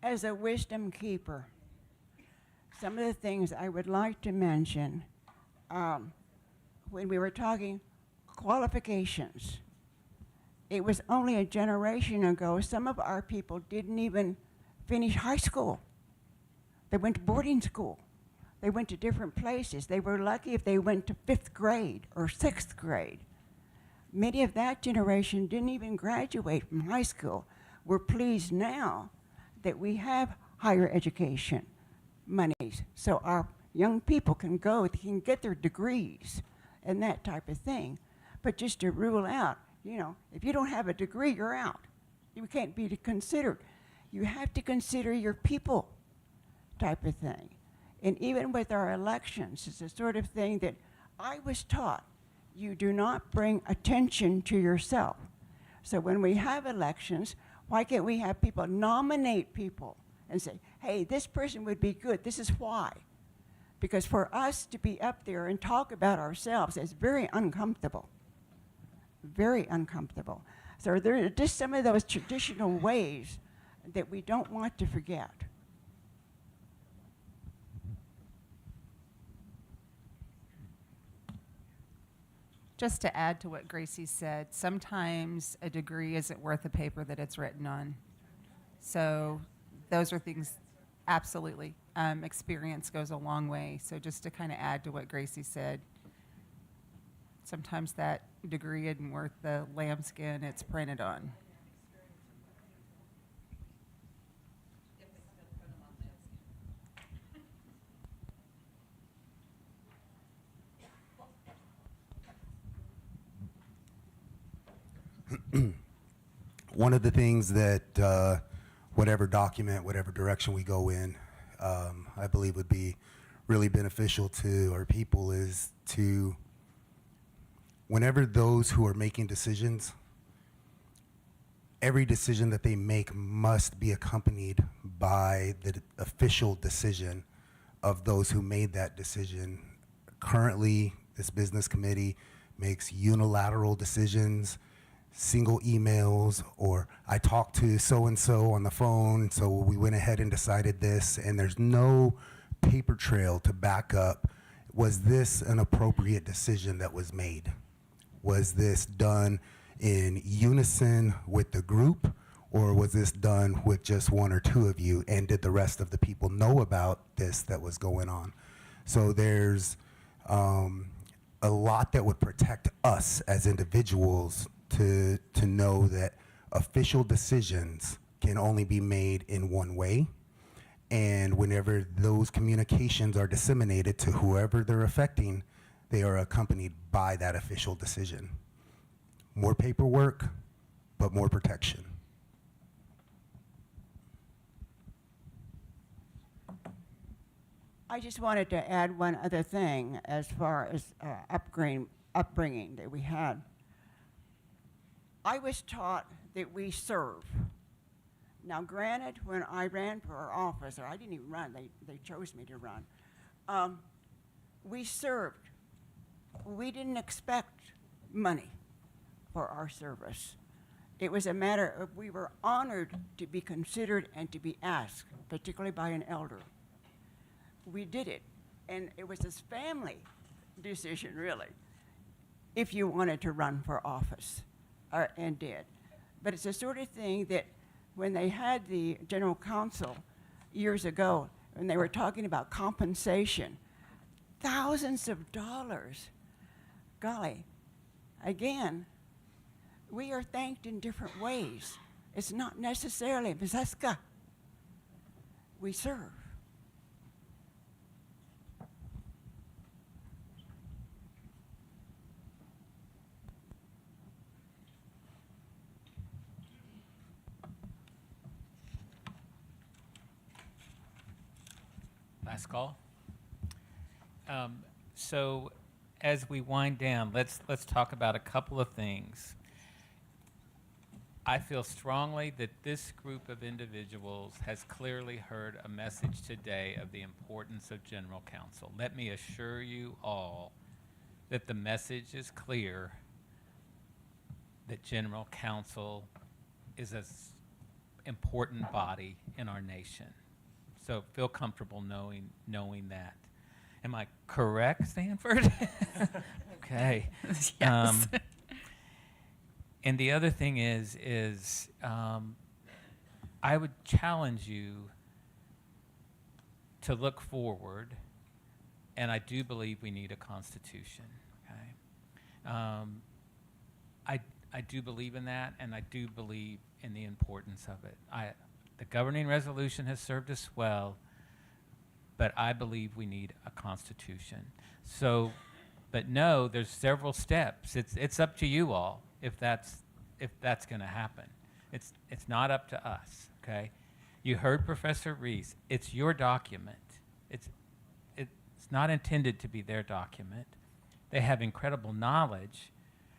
As a wisdom keeper, some of the things I would like to mention, when we were talking qualifications, it was only a generation ago, some of our people didn't even finish high school. They went to boarding school. They went to different places. They were lucky if they went to 5th grade or 6th grade. Many of that generation didn't even graduate from high school. We're pleased now that we have higher education monies, so our young people can go, they can get their degrees and that type of thing. But just to rule out, you know, if you don't have a degree, you're out. You can't be considered. You have to consider your people type of thing. And even with our elections, it's the sort of thing that I was taught. You do not bring attention to yourself. So when we have elections, why can't we have people nominate people and say, hey, this person would be good, this is why? Because for us to be up there and talk about ourselves is very uncomfortable. Very uncomfortable. So there are just some of those traditional ways that we don't want to forget. Just to add to what Gracie said, sometimes a degree isn't worth the paper that it's written on. So those are things, absolutely. Experience goes a long way. So just to kind of add to what Gracie said, sometimes that degree isn't worth the lambskin it's printed on. One of the things that whatever document, whatever direction we go in, I believe would be really beneficial to our people is to, whenever those who are making decisions, every decision that they make must be accompanied by the official decision of those who made that decision. Currently, this business committee makes unilateral decisions, single emails, or I talked to so-and-so on the phone, so we went ahead and decided this, and there's no paper trail to back up, was this an appropriate decision that was made? Was this done in unison with the group, or was this done with just one or two of you, and did the rest of the people know about this that was going on? So there's a lot that would protect us as individuals to know that official decisions can only be made in one way, and whenever those communications are disseminated to whoever they're affecting, they are accompanied by that official decision. More paperwork, but more protection. I just wanted to add one other thing as far as upbringing that we had. I was taught that we serve. Now, granted, when I ran for office, or I didn't even run, they chose me to run. We served. We didn't expect money for our service. It was a matter of we were honored to be considered and to be asked, particularly by an elder. We did it, and it was this family decision, really, if you wanted to run for office, and did. But it's the sort of thing that when they had the general council years ago, when they were talking about compensation, thousands of dollars. Golly, again, we are thanked in different ways. It's not necessarily Miseska. We serve. Last call. So as we wind down, let's talk about a couple of things. I feel strongly that this group of individuals has clearly heard a message today of the importance of general counsel. Let me assure you all that the message is clear that general counsel is an important body in our nation. So feel comfortable knowing that. Am I correct, Stanford? Okay. Yes. And the other thing is I would challenge you to look forward, and I do believe we need a constitution. Okay. I do believe in that, and I do believe in the importance of it. The governing resolution has served us well, but I believe we need a constitution. So, but no, there's several steps. It's up to you all if that's going to happen. It's not up to us. Okay, you heard Professor Reese. It's your document. It's not intended to be their document. They have incredible knowledge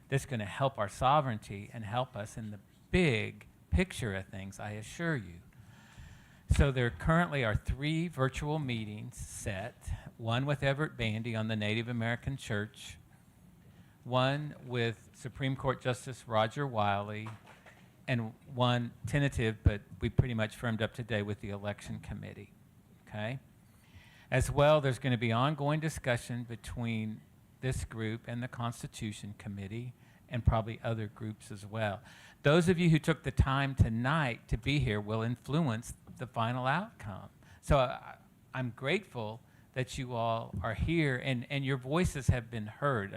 that's going to help our sovereignty and help us in the big picture of things, I assure you. So there currently are 3 virtual meetings set, one with Everett Bandy on the Native American Church, one with Supreme Court Justice Roger Wiley, and one tentative, but we pretty much firmed up today with the Election Committee, okay? As well, there's going to be ongoing discussion between this group and the Constitution Committee and probably other groups as well. Those of you who took the time tonight to be here will influence the final outcome. So I'm grateful that you all are here and your voices have been heard.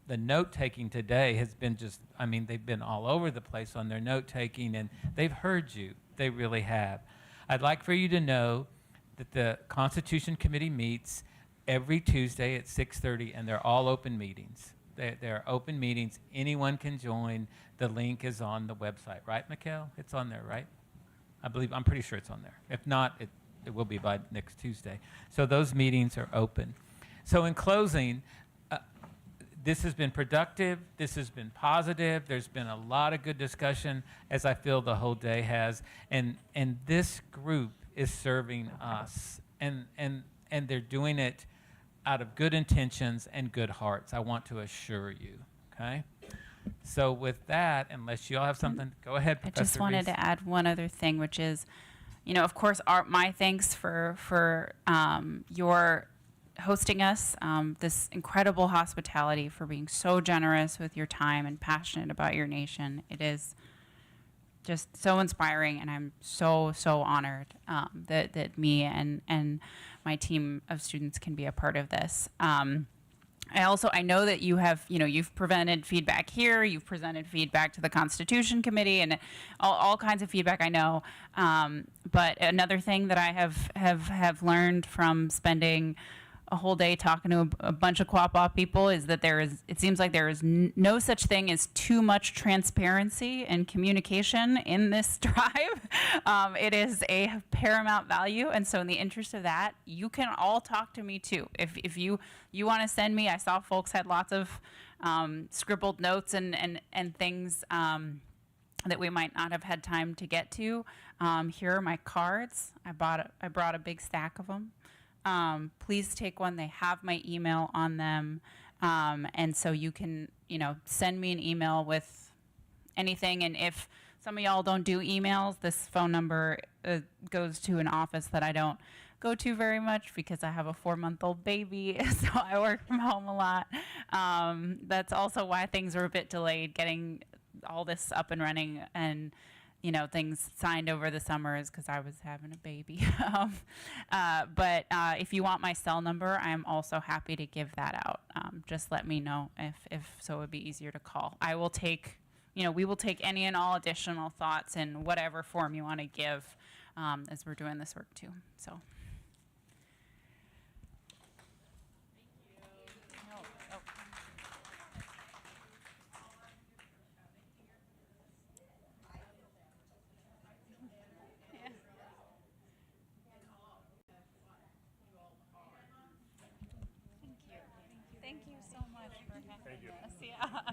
The note-taking today has been just, I mean, they've been all over the place on their note-taking, and they've heard you. They really have. I'd like for you to know that the Constitution Committee meets every Tuesday at 6:30, and they're all open meetings. They're open meetings. Anyone can join. The link is on the website. Right, Mikkel? It's on there, right? I'm pretty sure it's on there. If not, it will be by next Tuesday. So those meetings are open. So in closing, this has been productive. This has been positive. There's been a lot of good discussion, as I feel the whole day has. And this group is serving us. And they're doing it out of good intentions and good hearts, I want to assure you, okay? So with that, unless you all have something, go ahead, Professor I just wanted Reese. to add one other thing, which is, of course, my thanks for your hosting us, this incredible hospitality, for being so generous with your time and passionate about your nation. It is just so inspiring, and I'm so honored that me and my team of students can be a part of this. I know that you have, you've presented feedback here, you've presented feedback to the Constitution Committee, and all kinds of feedback, I know. But another thing that I have learned from spending a whole day talking to a bunch of Quapaw people is that it seems like there is no such thing as too much transparency and communication in this tribe. It is a paramount value, and so in the interest of that, you can all talk to me too. If you want to send me, I saw folks had lots of scribbled notes and things that we might not have had time to get to. Here are my cards. I brought a big stack of them. please take one. They have my email on them. And so you can, send me an email with anything. And if some of y'all don't do emails, this phone number goes to an office that I don't go to very much because I have a 4-month-old baby, so I work from home a lot. That's also why things were a bit delayed getting all this up and running and things signed over the summer is because I was having a baby. But if you want my cell number, I'm also happy to give that out. Just let me know if so it would be easier to call. I will take, we will take any and all additional thoughts in whatever form you want to give as we're doing this work too. So. Thank you so much for having us. Yeah.